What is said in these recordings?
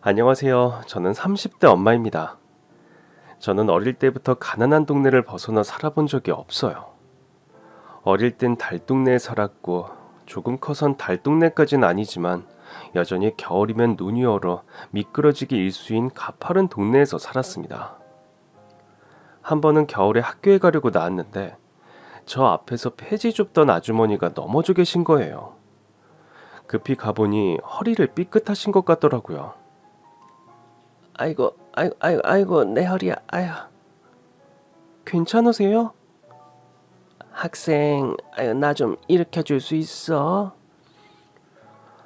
안녕하세요. 저는 30대 엄마입니다. 저는 어릴 때부터 가난한 동네를 벗어나 살아본 적이 없어요. 어릴 땐 달동네에 살았고 조금 커선 달동네까지는 아니지만 여전히 겨울이면 눈이 얼어 미끄러지기 일수인 가파른 동네에서 살았습니다. 한 번은 겨울에 학교에 가려고 나왔는데 저 앞에서 폐지 줍던 아주머니가 넘어져 계신 거예요. 급히 가보니 허리를 삐끗하신 것 같더라고요. 아이고, 내 허리야, 아유. 괜찮으세요? 학생, 나 좀 일으켜 줄 수 있어?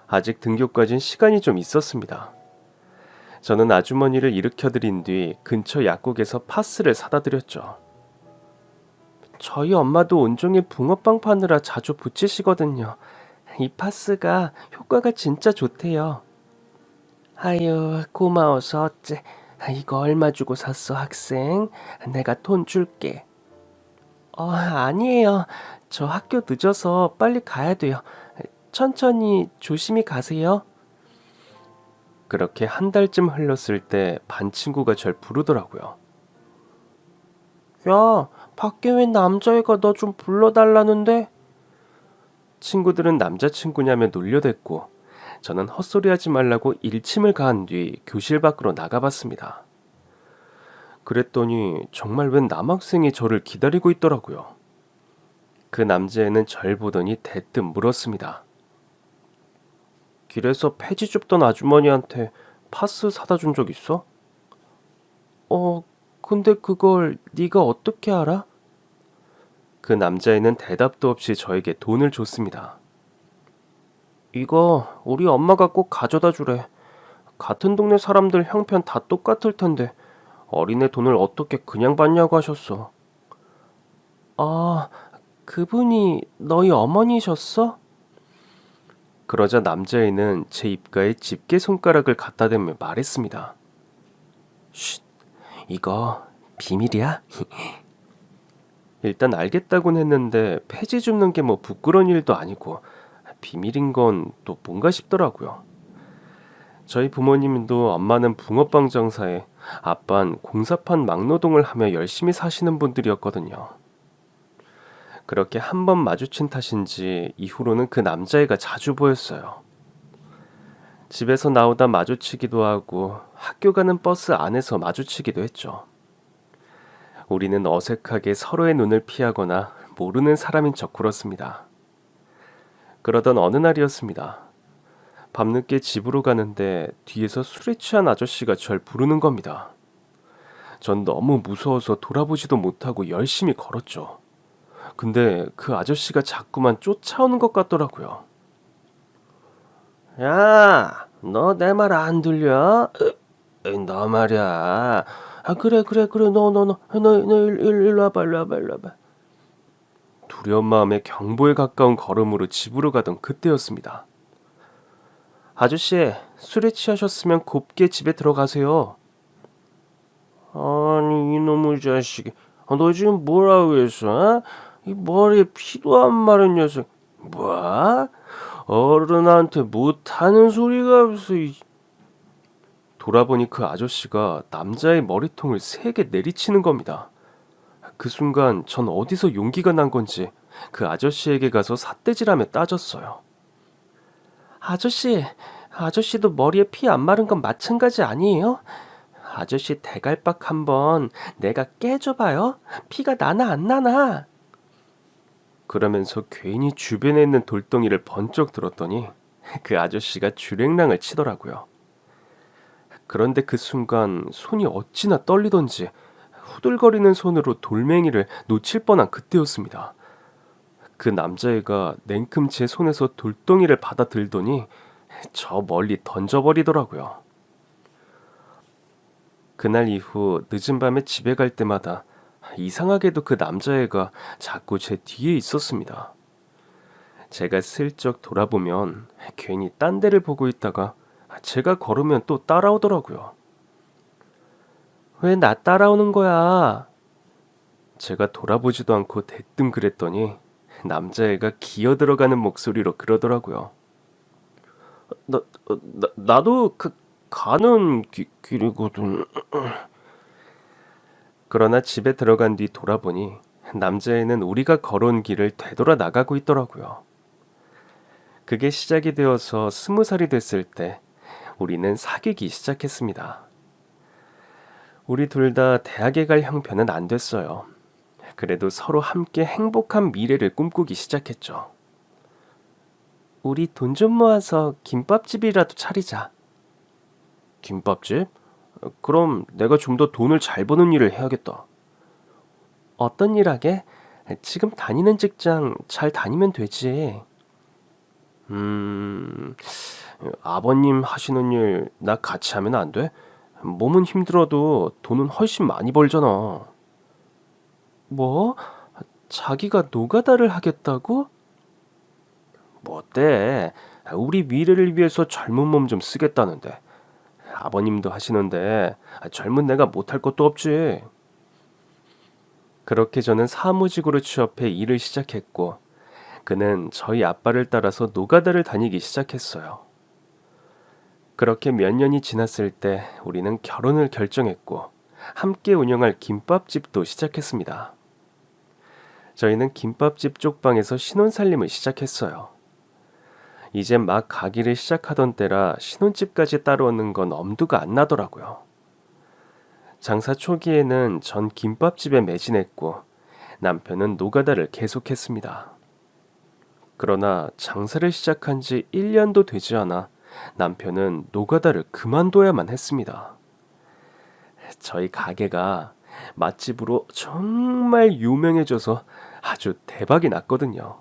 아직 등교까진 시간이 좀 있었습니다. 저는 아주머니를 일으켜드린 뒤 근처 약국에서 파스를 사다 드렸죠. 저희 엄마도 온종일 붕어빵 파느라 자주 부치시거든요. 이 파스가 효과가 진짜 좋대요. 아유, 고마워서 어째. 이거 얼마 주고 샀어, 학생? 내가 돈 줄게. 아니에요. 저 학교 늦어서 빨리 가야 돼요. 천천히 조심히 가세요. 그렇게 한 달쯤 흘렀을 때 반 친구가 절 부르더라고요. 야, 밖에 웬 남자애가 너 좀 불러달라는데? 친구들은 남자친구냐며 놀려댔고 저는 헛소리하지 말라고 일침을 가한 뒤 교실 밖으로 나가봤습니다. 그랬더니 정말 웬 남학생이 저를 기다리고 있더라고요. 그 남자애는 절 보더니 대뜸 물었습니다. 길에서 폐지 줍던 아주머니한테 파스 사다 준 적 있어? 근데 그걸 네가 어떻게 알아? 그 남자애는 대답도 없이 저에게 돈을 줬습니다. 이거 우리 엄마가 꼭 가져다 주래. 같은 동네 사람들 형편 다 똑같을 텐데 어린애 돈을 어떻게 그냥 받냐고 하셨어. 아, 그분이 너희 어머니셨어? 그러자 남자애는 제 입가에 집게 손가락을 갖다 대며 말했습니다. 쉿, 이거 비밀이야? 일단 알겠다곤 했는데 폐지 줍는 게 뭐 부끄러운 일도 아니고 비밀인 건 또 뭔가 싶더라고요. 저희 부모님도 엄마는 붕어빵 장사에 아빠는 공사판 막노동을 하며 열심히 사시는 분들이었거든요. 그렇게 한 번 마주친 탓인지 이후로는 그 남자애가 자주 보였어요. 집에서 나오다 마주치기도 하고 학교 가는 버스 안에서 마주치기도 했죠. 우리는 어색하게 서로의 눈을 피하거나 모르는 사람인 척 굴었습니다. 그러던 어느 날이었습니다. 밤늦게 집으로 가는데 뒤에서 술에 취한 아저씨가 절 부르는 겁니다. 전 너무 무서워서 돌아보지도 못하고 열심히 걸었죠. 근데 그 아저씨가 자꾸만 쫓아오는 것 같더라고요. 야, 너 내 말 안 들려? 너 말이야. 그래, 너 일로 와봐. 두려운 마음에 경보에 가까운 걸음으로 집으로 가던 그때였습니다. 아저씨, 술에 취하셨으면 곱게 집에 들어가세요. 아니, 이놈의 자식이. 너 지금 뭐라고 했어? 어? 이 머리에 피도 안 마른 녀석. 뭐? 어른한테 못하는 소리가 없어. 돌아보니 그 아저씨가 남자의 머리통을 세게 내리치는 겁니다. 그 순간 전 어디서 용기가 난 건지 그 아저씨에게 가서 삿대질하며 따졌어요. 아저씨도 머리에 피 안 마른 건 마찬가지 아니에요? 아저씨 대갈박 한번 내가 깨줘봐요. 피가 나나 안 나나. 그러면서 괜히 주변에 있는 돌덩이를 번쩍 들었더니 그 아저씨가 주랭랑을 치더라고요. 그런데 그 순간 손이 어찌나 떨리던지 후들거리는 손으로 돌멩이를 놓칠 뻔한 그때였습니다. 그 남자애가 냉큼 제 손에서 돌덩이를 받아 들더니 저 멀리 던져버리더라고요. 그날 이후 늦은 밤에 집에 갈 때마다 이상하게도 그 남자애가 자꾸 제 뒤에 있었습니다. 제가 슬쩍 돌아보면 괜히 딴 데를 보고 있다가 제가 걸으면 또 따라오더라고요. 왜 나 따라오는 거야? 제가 돌아보지도 않고 대뜸 그랬더니 남자애가 기어들어가는 목소리로 그러더라고요. 나도 가는 길이거든. 그러나 집에 들어간 뒤 돌아보니 남자애는 우리가 걸어온 길을 되돌아 나가고 있더라고요. 그게 시작이 되어서 20살이 됐을 때 우리는 사귀기 시작했습니다. 우리 둘 다 대학에 갈 형편은 안 됐어요. 그래도 서로 함께 행복한 미래를 꿈꾸기 시작했죠. 우리 돈 좀 모아서 김밥집이라도 차리자. 김밥집? 그럼 내가 좀 더 돈을 잘 버는 일을 해야겠다. 어떤 일 하게? 지금 다니는 직장 잘 다니면 되지. 음, 아버님 하시는 일 나 같이 하면 안 돼? 몸은 힘들어도 돈은 훨씬 많이 벌잖아. 뭐? 자기가 노가다를 하겠다고? 뭐 어때? 우리 미래를 위해서 젊은 몸 좀 쓰겠다는데. 아버님도 하시는데 젊은 내가 못할 것도 없지. 그렇게 저는 사무직으로 취업해 일을 시작했고 그는 저희 아빠를 따라서 노가다를 다니기 시작했어요. 그렇게 몇 년이 지났을 때 우리는 결혼을 결정했고 함께 운영할 김밥집도 시작했습니다. 저희는 김밥집 쪽방에서 신혼살림을 시작했어요. 이제 막 가기를 시작하던 때라 신혼집까지 따라오는 건 엄두가 안 나더라고요. 장사 초기에는 전 김밥집에 매진했고 남편은 노가다를 계속했습니다. 그러나 장사를 시작한 지 1년도 되지 않아 남편은 노가다를 그만둬야만 했습니다. 저희 가게가 맛집으로 정말 유명해져서 아주 대박이 났거든요.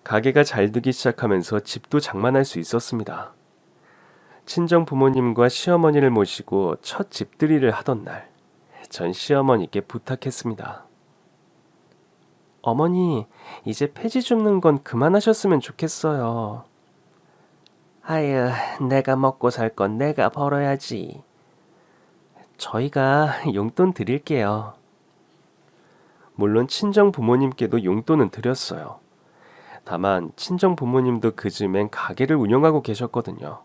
가게가 잘 되기 시작하면서 집도 장만할 수 있었습니다. 친정 부모님과 시어머니를 모시고 첫 집들이를 하던 날, 전 시어머니께 부탁했습니다. 어머니, 이제 폐지 줍는 건 그만하셨으면 좋겠어요. 아유, 내가 먹고 살 건 내가 벌어야지. 저희가 용돈 드릴게요. 물론 친정 부모님께도 용돈은 드렸어요. 다만 친정 부모님도 그 즈음엔 가게를 운영하고 계셨거든요.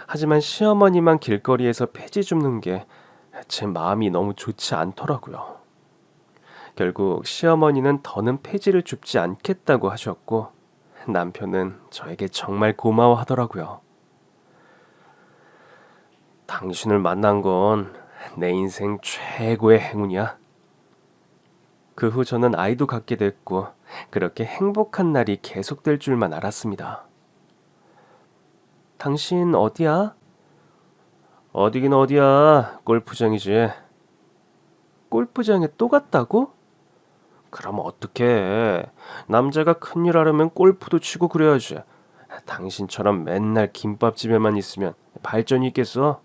하지만 시어머니만 길거리에서 폐지 줍는 게 제 마음이 너무 좋지 않더라고요. 결국 시어머니는 더는 폐지를 줍지 않겠다고 하셨고 남편은 저에게 정말 고마워하더라고요. 당신을 만난 건 내 인생 최고의 행운이야. 그 후 저는 아이도 갖게 됐고 그렇게 행복한 날이 계속될 줄만 알았습니다. 당신 어디야? 어디긴 어디야. 골프장이지. 골프장에 또 갔다고? 그럼 어떡해. 남자가 큰일 하려면 골프도 치고 그래야지. 당신처럼 맨날 김밥집에만 있으면 발전이 있겠어?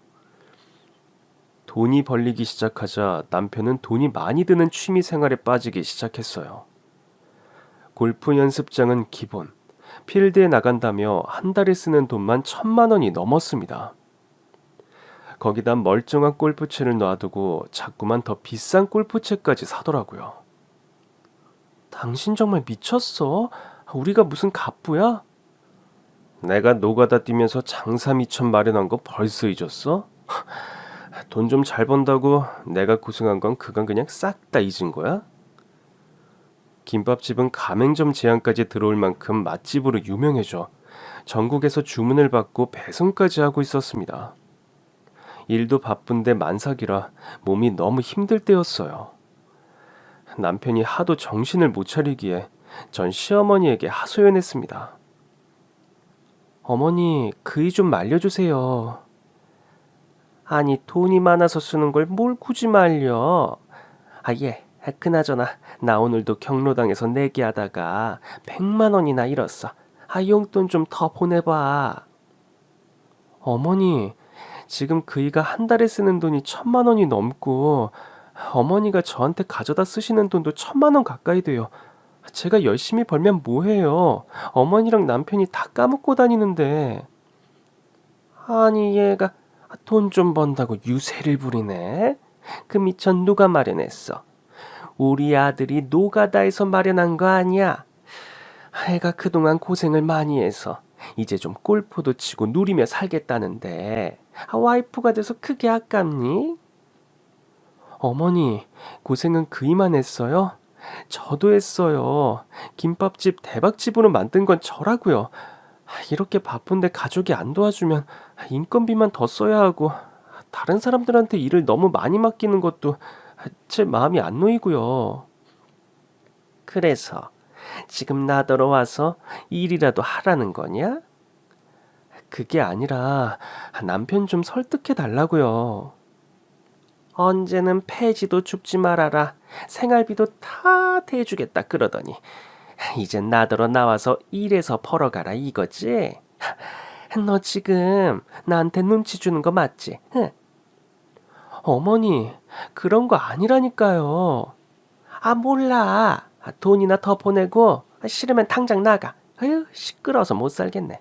돈이 벌리기 시작하자 남편은 돈이 많이 드는 취미 생활에 빠지기 시작했어요. 골프 연습장은 기본, 필드에 나간다며 한 달에 쓰는 돈만 1,000만 원이 넘었습니다. 거기다 멀쩡한 골프채를 놔두고 자꾸만 더 비싼 골프채까지 사더라고요. 당신 정말 미쳤어? 우리가 무슨 갑부야? 내가 노가다 뛰면서 장사 미천 마련한 거 벌써 잊었어? 돈 좀 잘 번다고 내가 고생한 건 그건 그냥 싹 다 잊은 거야? 김밥집은 가맹점 제한까지 들어올 만큼 맛집으로 유명해져 전국에서 주문을 받고 배송까지 하고 있었습니다. 일도 바쁜데 만삭이라 몸이 너무 힘들 때였어요. 남편이 하도 정신을 못 차리기에 전 시어머니에게 하소연했습니다. 어머니, 그이 좀 말려주세요. 아니, 돈이 많아서 쓰는 걸 뭘 굳이 말려. 예. 그나저나 나 오늘도 경로당에서 내기하다가 100만 원이나 잃었어. 용돈 좀 더 보내봐. 어머니, 지금 그이가 한 달에 쓰는 돈이 1,000만 원이 넘고 어머니가 저한테 가져다 쓰시는 돈도 1,000만 원 가까이 돼요. 제가 열심히 벌면 뭐해요. 어머니랑 남편이 다 까먹고 다니는데. 아니 얘가 돈 좀 번다고 유세를 부리네. 그 미천 누가 마련했어? 우리 아들이 노가다에서 마련한 거 아니야. 애가 그동안 고생을 많이 해서 이제 좀 골프도 치고 누리며 살겠다는데 와이프가 돼서 그게 아깝니? 어머니, 고생은 그이만 했어요? 저도 했어요. 김밥집 대박집으로 만든 건 저라고요. 이렇게 바쁜데 가족이 안 도와주면 인건비만 더 써야 하고 다른 사람들한테 일을 너무 많이 맡기는 것도 제 마음이 안 놓이고요. 그래서 지금 나더러 와서 일이라도 하라는 거냐? 그게 아니라 남편 좀 설득해 달라고요. 언제는 폐지도 줍지 말아라. 생활비도 다 대주겠다 그러더니 이젠 나더러 나와서 일해서 벌어가라 이거지? 너 지금 나한테 눈치 주는 거 맞지? 응? 어머니, 그런 거 아니라니까요. 아, 몰라. 돈이나 더 보내고 싫으면 당장 나가. 아유, 시끄러워서 못 살겠네.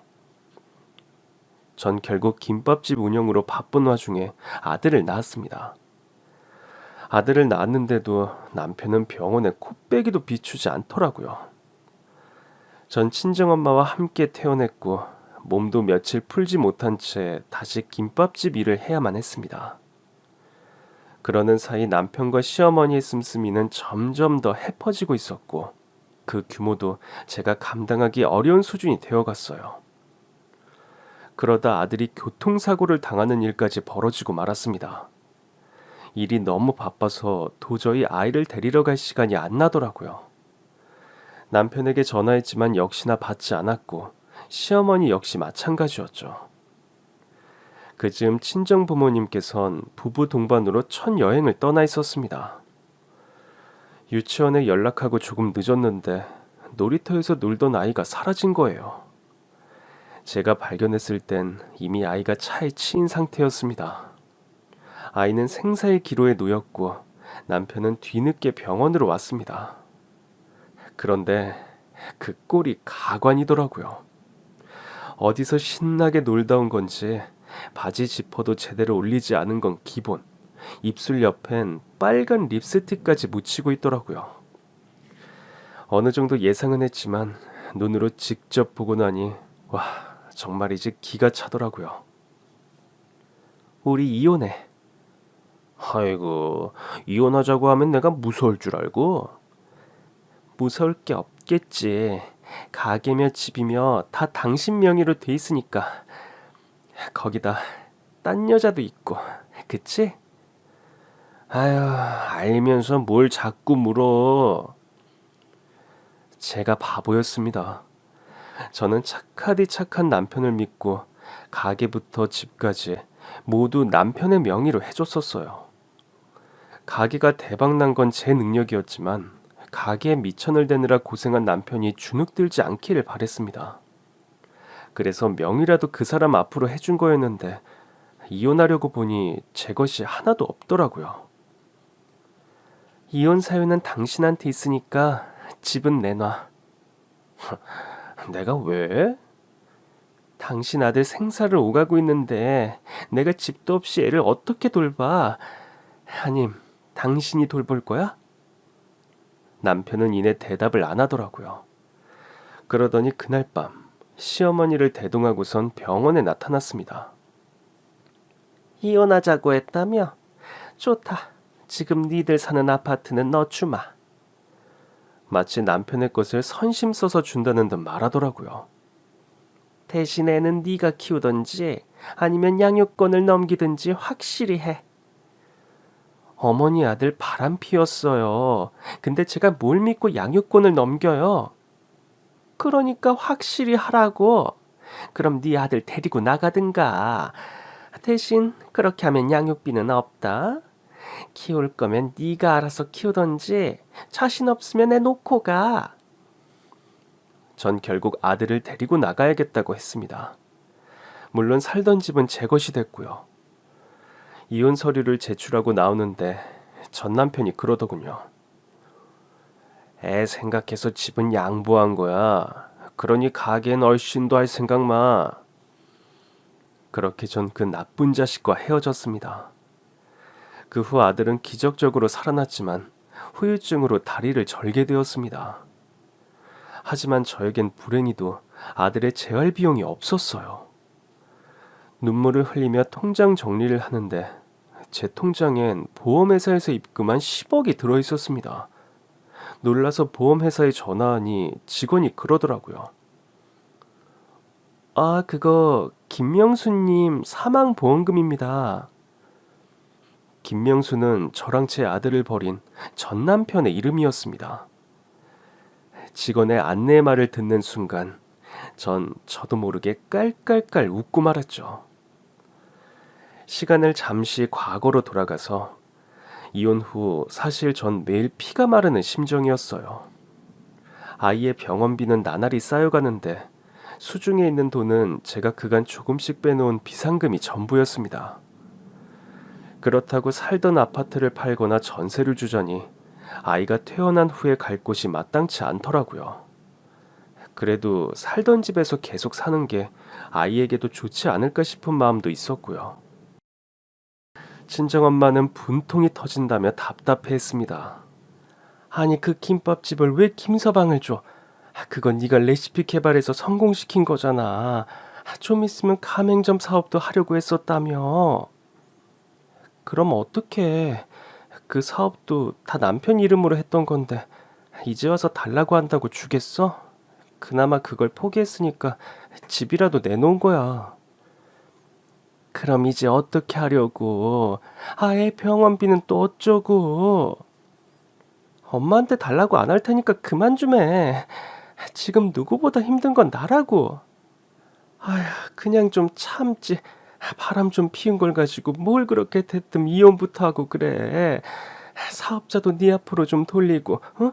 전 결국 김밥집 운영으로 바쁜 와중에 아들을 낳았습니다. 아들을 낳았는데도 남편은 병원에 코빼기도 비추지 않더라고요. 전 친정엄마와 함께 퇴원했고 몸도 며칠 풀지 못한 채 다시 김밥집 일을 해야만 했습니다. 그러는 사이 남편과 시어머니의 씀씀이는 점점 더 해퍼지고 있었고 그 규모도 제가 감당하기 어려운 수준이 되어갔어요. 그러다 아들이 교통사고를 당하는 일까지 벌어지고 말았습니다. 일이 너무 바빠서 도저히 아이를 데리러 갈 시간이 안 나더라고요. 남편에게 전화했지만 역시나 받지 않았고 시어머니 역시 마찬가지였죠. 그즈음 친정 부모님께선 부부 동반으로 첫 여행을 떠나 있었습니다. 유치원에 연락하고 조금 늦었는데 놀이터에서 놀던 아이가 사라진 거예요. 제가 발견했을 땐 이미 아이가 차에 치인 상태였습니다. 아이는 생사의 기로에 놓였고 남편은 뒤늦게 병원으로 왔습니다. 그런데 그 꼴이 가관이더라고요. 어디서 신나게 놀다 온 건지 바지 지퍼도 제대로 올리지 않은 건 기본, 입술 옆엔 빨간 립스틱까지 묻히고 있더라고요. 어느 정도 예상은 했지만 눈으로 직접 보고 나니 와, 정말이지 기가 차더라고요. 우리 이혼해. 아이고, 이혼하자고 하면 내가 무서울 줄 알고? 무서울 게 없겠지. 가게며 집이며 다 당신 명의로 돼 있으니까. 거기다 딴 여자도 있고, 그치? 아유, 알면서 뭘 자꾸 물어. 제가 바보였습니다. 저는 착하디 착한 남편을 믿고 가게부터 집까지 모두 남편의 명의로 해줬었어요. 가게가 대박난 건 제 능력이었지만 가게에 미천을 대느라 고생한 남편이 주눅들지 않기를 바랬습니다. 그래서 명의라도 그 사람 앞으로 해준 거였는데 이혼하려고 보니 제 것이 하나도 없더라고요. 이혼 사유는 당신한테 있으니까 집은 내놔. 내가 왜? 당신 아들 생사를 오가고 있는데 내가 집도 없이 애를 어떻게 돌봐? 아님, 당신이 돌볼 거야? 남편은 이내 대답을 안 하더라고요. 그러더니 그날 밤 시어머니를 대동하고선 병원에 나타났습니다. 이혼하자고 했다며? 좋다. 지금 니들 사는 아파트는 너 주마. 마치 남편의 것을 선심 써서 준다는 듯 말하더라고요. 대신 애는 네가 키우던지 아니면 양육권을 넘기든지 확실히 해. 어머니 아들 바람 피웠어요. 근데 제가 뭘 믿고 양육권을 넘겨요? 그러니까 확실히 하라고. 그럼 네 아들 데리고 나가든가. 대신 그렇게 하면 양육비는 없다. 키울 거면 네가 알아서 키우던지 자신 없으면 애 놓고 가. 전 결국 아들을 데리고 나가야겠다고 했습니다. 물론 살던 집은 제 것이 됐고요. 이혼 서류를 제출하고 나오는데 전 남편이 그러더군요. 애 생각해서 집은 양보한 거야. 그러니 가게엔 얼씬도 할 생각 마. 그렇게 전 그 나쁜 자식과 헤어졌습니다. 그 후 아들은 기적적으로 살아났지만 후유증으로 다리를 절게 되었습니다. 하지만 저에겐 불행히도 아들의 재활 비용이 없었어요. 눈물을 흘리며 통장 정리를 하는데 제 통장엔 보험회사에서 입금한 10억이 들어있었습니다. 놀라서 보험회사에 전화하니 직원이 그러더라고요. 아, 그거 김명수님 사망보험금입니다. 김명수는 저랑 제 아들을 버린 전 남편의 이름이었습니다. 직원의 안내 말을 듣는 순간 전 저도 모르게 깔깔깔 웃고 말았죠. 시간을 잠시 과거로 돌아가서 이혼 후 사실 전 매일 피가 마르는 심정이었어요. 아이의 병원비는 나날이 쌓여가는데 수중에 있는 돈은 제가 그간 조금씩 빼놓은 비상금이 전부였습니다. 그렇다고 살던 아파트를 팔거나 전세를 주자니 아이가 퇴원한 후에 갈 곳이 마땅치 않더라고요. 그래도 살던 집에서 계속 사는 게 아이에게도 좋지 않을까 싶은 마음도 있었고요. 친정엄마는 분통이 터진다며 답답해했습니다. 아니 그 김밥집을 왜 김서방을 줘? 그건 네가 레시피 개발해서 성공시킨 거잖아. 좀 있으면 가맹점 사업도 하려고 했었다며. 그럼 어떡해. 그 사업도 다 남편 이름으로 했던 건데 이제 와서 달라고 한다고 주겠어? 그나마 그걸 포기했으니까 집이라도 내놓은 거야. 그럼 이제 어떻게 하려고? 애 병원비는 또 어쩌고? 엄마한테 달라고 안 할 테니까 그만 좀 해. 지금 누구보다 힘든 건 나라고. 아휴, 그냥 좀 참지. 바람 좀 피운 걸 가지고 뭘 그렇게 대뜸 이혼부터 하고 그래. 사업자도 네 앞으로 좀 돌리고, 어?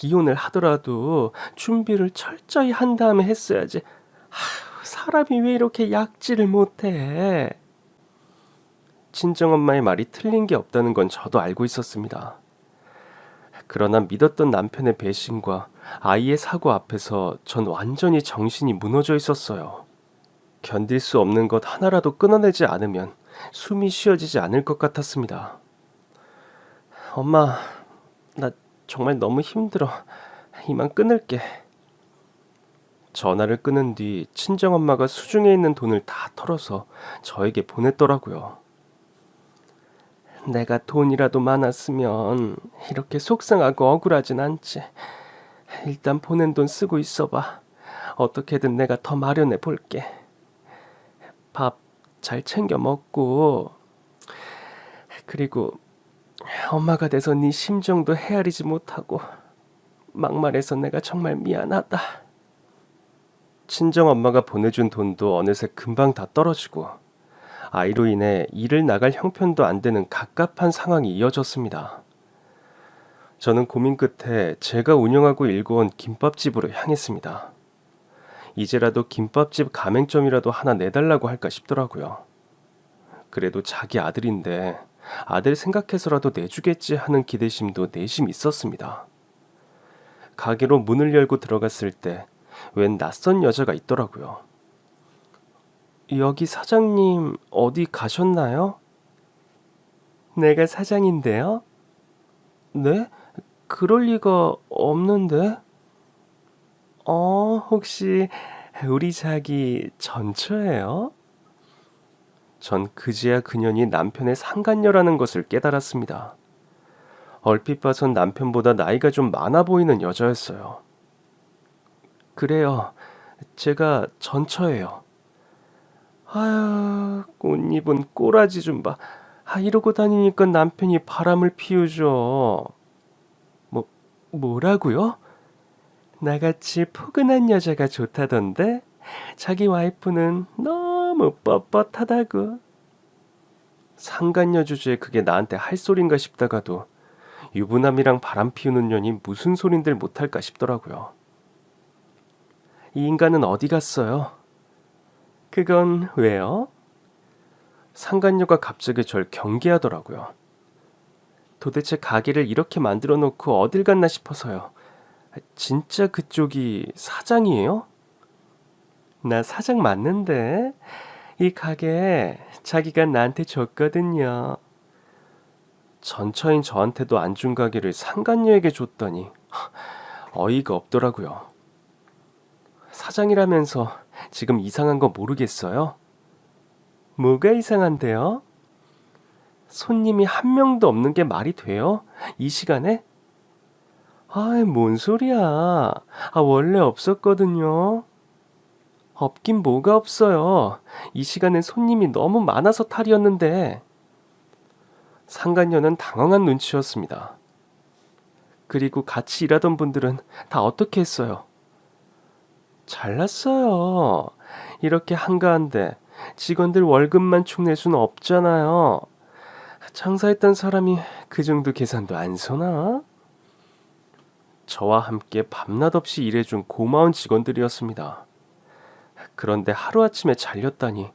이혼을 하더라도 준비를 철저히 한 다음에 했어야지. 사람이 왜 이렇게 약지를 못해? 친정엄마의 말이 틀린 게 없다는 건 저도 알고 있었습니다. 그러나 믿었던 남편의 배신과 아이의 사고 앞에서 전 완전히 정신이 무너져 있었어요. 견딜 수 없는 것 하나라도 끊어내지 않으면 숨이 쉬어지지 않을 것 같았습니다. 엄마, 나 정말 너무 힘들어. 이만 끊을게. 전화를 끊은 뒤 친정엄마가 수중에 있는 돈을 다 털어서 저에게 보냈더라고요. 내가 돈이라도 많았으면 이렇게 속상하고 억울하진 않지. 일단 보낸 돈 쓰고 있어봐. 어떻게든 내가 더 마련해 볼게. 밥 잘 챙겨 먹고, 그리고 엄마가 돼서 네 심정도 헤아리지 못하고 막말해서 내가 정말 미안하다. 친정엄마가 보내준 돈도 어느새 금방 다 떨어지고 아이로 인해 일을 나갈 형편도 안 되는 갑갑한 상황이 이어졌습니다. 저는 고민 끝에 제가 운영하고 일궈온 김밥집으로 향했습니다. 이제라도 김밥집 가맹점이라도 하나 내달라고 할까 싶더라고요. 그래도 자기 아들인데 아들 생각해서라도 내주겠지 하는 기대심도 내심 있었습니다. 가게로 문을 열고 들어갔을 때 웬 낯선 여자가 있더라고요. 여기 사장님 어디 가셨나요? 내가 사장인데요. 네? 그럴 리가 없는데. 혹시 우리 자기 전처예요? 전 그제야 그년이 남편의 상간녀라는 것을 깨달았습니다. 얼핏 봐선 남편보다 나이가 좀 많아 보이는 여자였어요. 그래요. 제가 전처예요. 아유, 꽃잎은 꼬라지 좀 봐. 이러고 다니니까 남편이 바람을 피우죠. 뭐, 뭐라고요? 나같이 포근한 여자가 좋다던데? 자기 와이프는 너무 뻣뻣하다고. 상간녀 주제에 그게 나한테 할 소린가 싶다가도 유부남이랑 바람 피우는 년이 무슨 소린들 못할까 싶더라고요. 이 인간은 어디 갔어요? 그건 왜요? 상간녀가 갑자기 절 경계하더라고요. 도대체 가게를 이렇게 만들어 놓고 어딜 갔나 싶어서요. 진짜 그쪽이 사장이에요? 나 사장 맞는데? 이 가게 자기가 나한테 줬거든요. 전처인 저한테도 안 준 가게를 상간녀에게 줬더니 어이가 없더라고요. 사장이라면서 지금 이상한 거 모르겠어요? 뭐가 이상한데요? 손님이 한 명도 없는 게 말이 돼요? 이 시간에? 아이, 뭔 소리야. 원래 없었거든요. 없긴 뭐가 없어요. 이 시간엔 손님이 너무 많아서 탈이었는데. 상간녀는 당황한 눈치였습니다. 그리고 같이 일하던 분들은 다 어떻게 했어요? 잘났어요. 이렇게 한가한데 직원들 월급만 축 낼 수는 없잖아요. 장사했던 사람이 그 정도 계산도 안 서나? 저와 함께 밤낮 없이 일해준 고마운 직원들이었습니다. 그런데 하루아침에 잘렸다니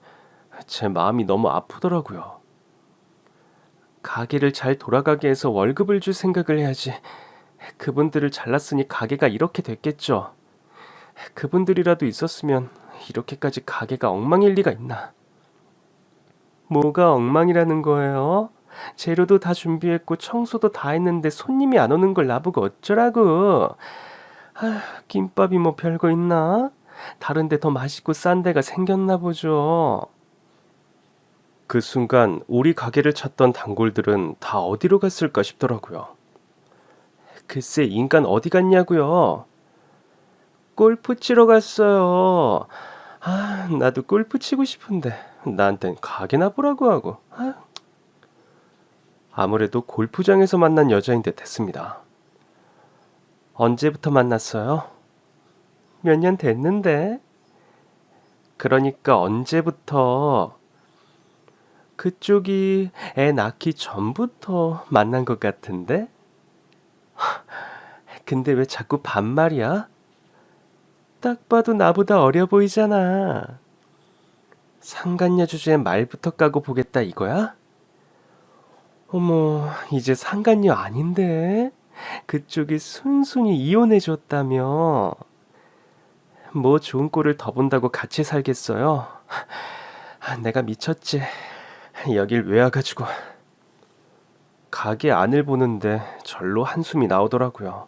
제 마음이 너무 아프더라고요. 가게를 잘 돌아가게 해서 월급을 줄 생각을 해야지. 그분들을 잘랐으니 가게가 이렇게 됐겠죠. 그분들이라도 있었으면 이렇게까지 가게가 엉망일 리가 있나. 뭐가 엉망이라는 거예요? 재료도 다 준비했고 청소도 다 했는데 손님이 안 오는 걸 나보고 어쩌라고. 김밥이 뭐 별거 있나? 다른 데 더 맛있고 싼 데가 생겼나 보죠. 그 순간 우리 가게를 찾던 단골들은 다 어디로 갔을까 싶더라고요. 글쎄, 인간 어디 갔냐고요? 골프 치러 갔어요. 나도 골프 치고 싶은데 나한텐 가게나 보라고 하고. 아무래도 골프장에서 만난 여자인 듯 했습니다. 언제부터 만났어요? 몇 년 됐는데. 그러니까 언제부터? 그쪽이 애 낳기 전부터 만난 것 같은데? 근데 왜 자꾸 반말이야? 딱 봐도 나보다 어려 보이잖아. 상간녀 주제에 말부터 까고 보겠다 이거야? 어머, 이제 상간녀 아닌데? 그쪽이 순순히 이혼해줬다며. 뭐 좋은 꼴을 더 본다고 같이 살겠어요? 내가 미쳤지. 여길 왜 와가지고. 가게 안을 보는데 절로 한숨이 나오더라고요.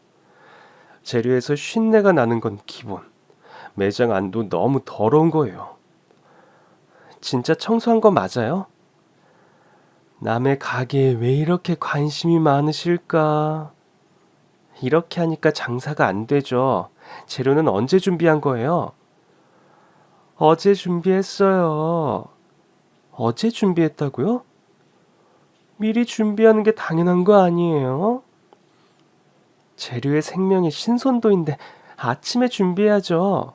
재료에서 쉰내가 나는 건 기본. 매장 안도 너무 더러운 거예요. 진짜 청소한 거 맞아요? 남의 가게에 왜 이렇게 관심이 많으실까? 이렇게 하니까 장사가 안 되죠. 재료는 언제 준비한 거예요? 어제 준비했어요. 어제 준비했다고요? 미리 준비하는 게 당연한 거 아니에요? 재료의 생명이 신선도인데 아침에 준비해야죠.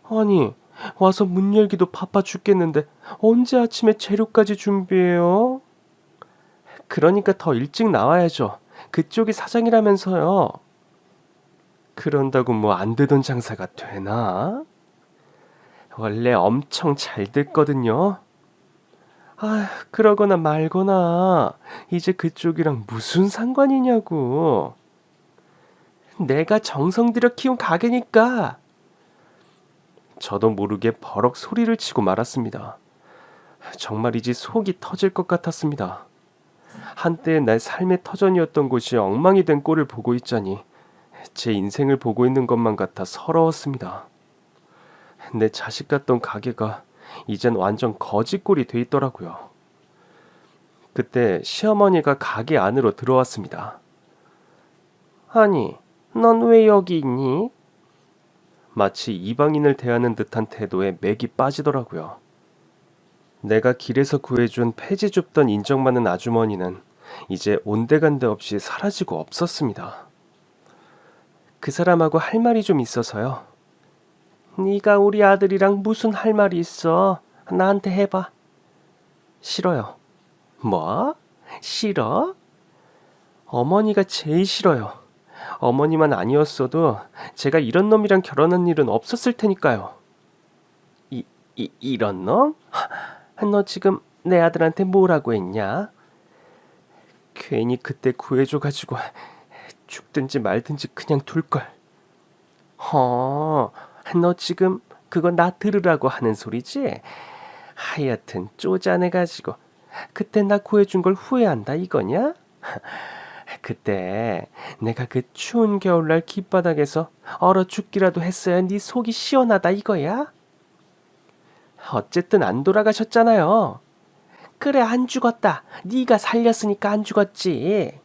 아니, 와서 문 열기도 바빠 죽겠는데 언제 아침에 재료까지 준비해요? 그러니까 더 일찍 나와야죠. 그쪽이 사장이라면서요. 그런다고 뭐 안 되던 장사가 되나? 원래 엄청 잘 됐거든요. 그러거나 말거나 이제 그쪽이랑 무슨 상관이냐고. 내가 정성 들여 키운 가게니까. 저도 모르게 버럭 소리를 치고 말았습니다. 정말이지 속이 터질 것 같았습니다. 한때 내 삶의 터전이었던 곳이 엉망이 된 꼴을 보고 있자니 제 인생을 보고 있는 것만 같아 서러웠습니다. 내 자식 같던 가게가 이젠 완전 거지꼴이 돼 있더라고요. 그때 시어머니가 가게 안으로 들어왔습니다. 아니, 넌 왜 여기 있니? 마치 이방인을 대하는 듯한 태도에 맥이 빠지더라고요. 내가 길에서 구해준 폐지 줍던 인정 많은 아주머니는 이제 온데간데 없이 사라지고 없었습니다. 그 사람하고 할 말이 좀 있어서요. 네가 우리 아들이랑 무슨 할 말이 있어? 나한테 해봐. 싫어요. 뭐? 싫어? 어머니가 제일 싫어요. 어머니만 아니었어도 제가 이런 놈이랑 결혼한 일은 없었을 테니까요. 이런 놈? 너 지금 내 아들한테 뭐라고 했냐? 괜히 그때 구해줘가지고 죽든지 말든지 그냥 둘걸. 너 지금 그거 나 들으라고 하는 소리지? 하여튼 쪼잔해가지고 그때 나 구해준 걸 후회한다 이거냐? 그때 내가 그 추운 겨울날 길바닥에서 얼어 죽기라도 했어야 네 속이 시원하다 이거야? 어쨌든 안 돌아가셨잖아요. 그래 안 죽었다. 네가 살렸으니까 안 죽었지.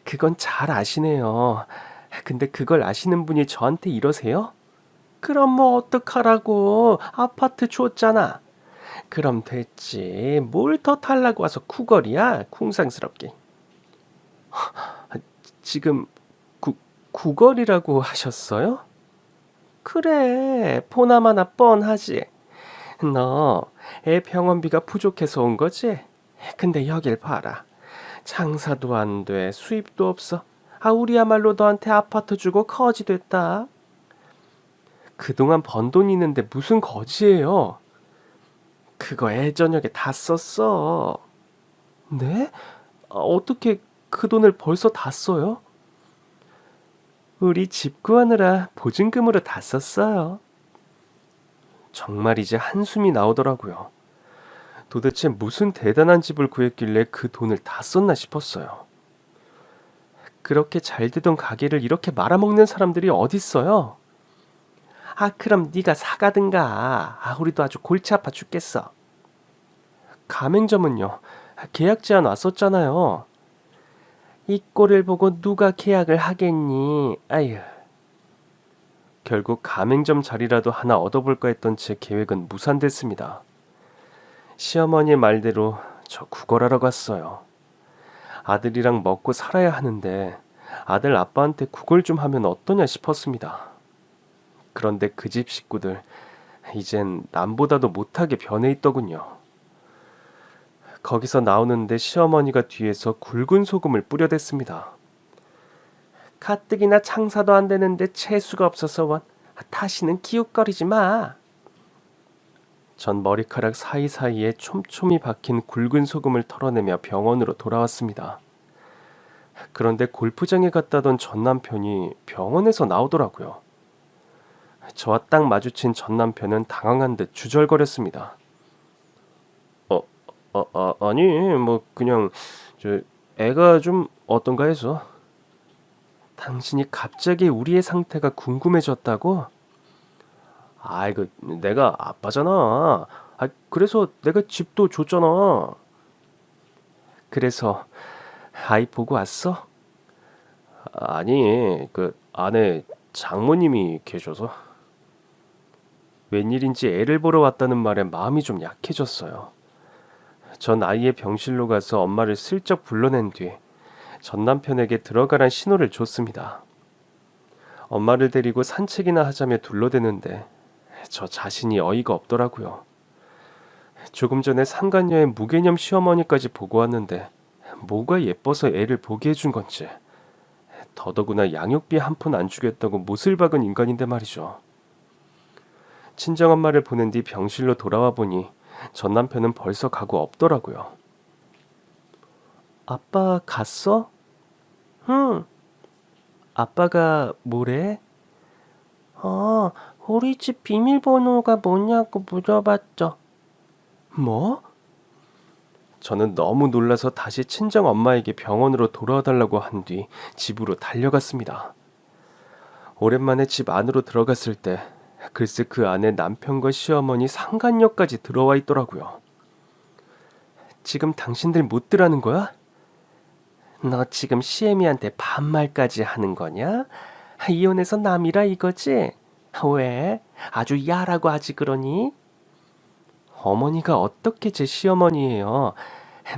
그건 잘 아시네요. 근데 그걸 아시는 분이 저한테 이러세요? 그럼 뭐 어떡하라고. 아파트 줬잖아. 그럼 됐지. 뭘 더 달라고 와서 쿠걸이야? 궁상스럽게. 지금 구걸이라고 하셨어요? 그래, 보나마나 뻔하지. 너 애 병원비가 부족해서 온 거지? 근데 여길 봐라. 장사도 안 돼, 수입도 없어. 우리야말로 너한테 아파트 주고 거지 됐다. 그동안 번 돈 있는데 무슨 거지예요? 그거 애 저녁에 다 썼어. 네? 어떻게 그 돈을 벌써 다 써요? 우리 집 구하느라 보증금으로 다 썼어요. 정말 이제 한숨이 나오더라고요. 도대체 무슨 대단한 집을 구했길래 그 돈을 다 썼나 싶었어요. 그렇게 잘 되던 가게를 이렇게 말아먹는 사람들이 어딨어요? 그럼 네가 사가든가. 우리도 아주 골치 아파 죽겠어. 가맹점은요? 계약 제한 왔었잖아요. 이 꼴을 보고 누가 계약을 하겠니? 아휴. 결국 가맹점 자리라도 하나 얻어볼까 했던 제 계획은 무산됐습니다. 시어머니의 말대로 저 구걸하러 갔어요. 아들이랑 먹고 살아야 하는데 아들 아빠한테 구걸 좀 하면 어떠냐 싶었습니다. 그런데 그 집 식구들 이젠 남보다도 못하게 변해 있더군요. 거기서 나오는데 시어머니가 뒤에서 굵은 소금을 뿌려댔습니다. 가뜩이나 장사도 안 되는데 채수가 없어서 원. 다시는 기웃거리지 마. 전 머리카락 사이사이에 촘촘히 박힌 굵은 소금을 털어내며 병원으로 돌아왔습니다. 그런데 골프장에 갔다던 전 남편이 병원에서 나오더라고요. 저와 딱 마주친 전 남편은 당황한 듯 주절거렸습니다. 아니 뭐 그냥 애가 좀 어떤가 해서. 당신이 갑자기 우리의 상태가 궁금해졌다고? 이거 내가 아빠잖아. 그래서 내가 집도 줬잖아. 그래서 아이 보고 왔어? 아니 그 안에 장모님이 계셔서. 웬일인지 애를 보러 왔다는 말에 마음이 좀 약해졌어요. 전 아이의 병실로 가서 엄마를 슬쩍 불러낸 뒤 전 남편에게 들어가란 신호를 줬습니다. 엄마를 데리고 산책이나 하자며 둘러대는데 저 자신이 어이가 없더라고요. 조금 전에 상간녀의 무개념 시어머니까지 보고 왔는데 뭐가 예뻐서 애를 보게 해준 건지. 더더구나 양육비 한 푼 안 주겠다고 못을 박은 인간인데 말이죠. 친정엄마를 보낸 뒤 병실로 돌아와 보니 전 남편은 벌써 가고 없더라고요. 아빠 갔어? 응. 아빠가 뭐래? 우리 집 비밀번호가 뭐냐고 물어봤죠. 뭐? 저는 너무 놀라서 다시 친정 엄마에게 병원으로 돌아와 달라고 한 뒤 집으로 달려갔습니다. 오랜만에 집 안으로 들어갔을 때 글쎄 그 안에 남편과 시어머니 상간녀까지 들어와 있더라고요. 지금 당신들 못 들라는 거야? 너 지금 시애미한테 반말까지 하는 거냐? 이혼해서 남이라 이거지? 왜? 아주 야라고 하지 그러니? 어머니가 어떻게 제 시어머니예요?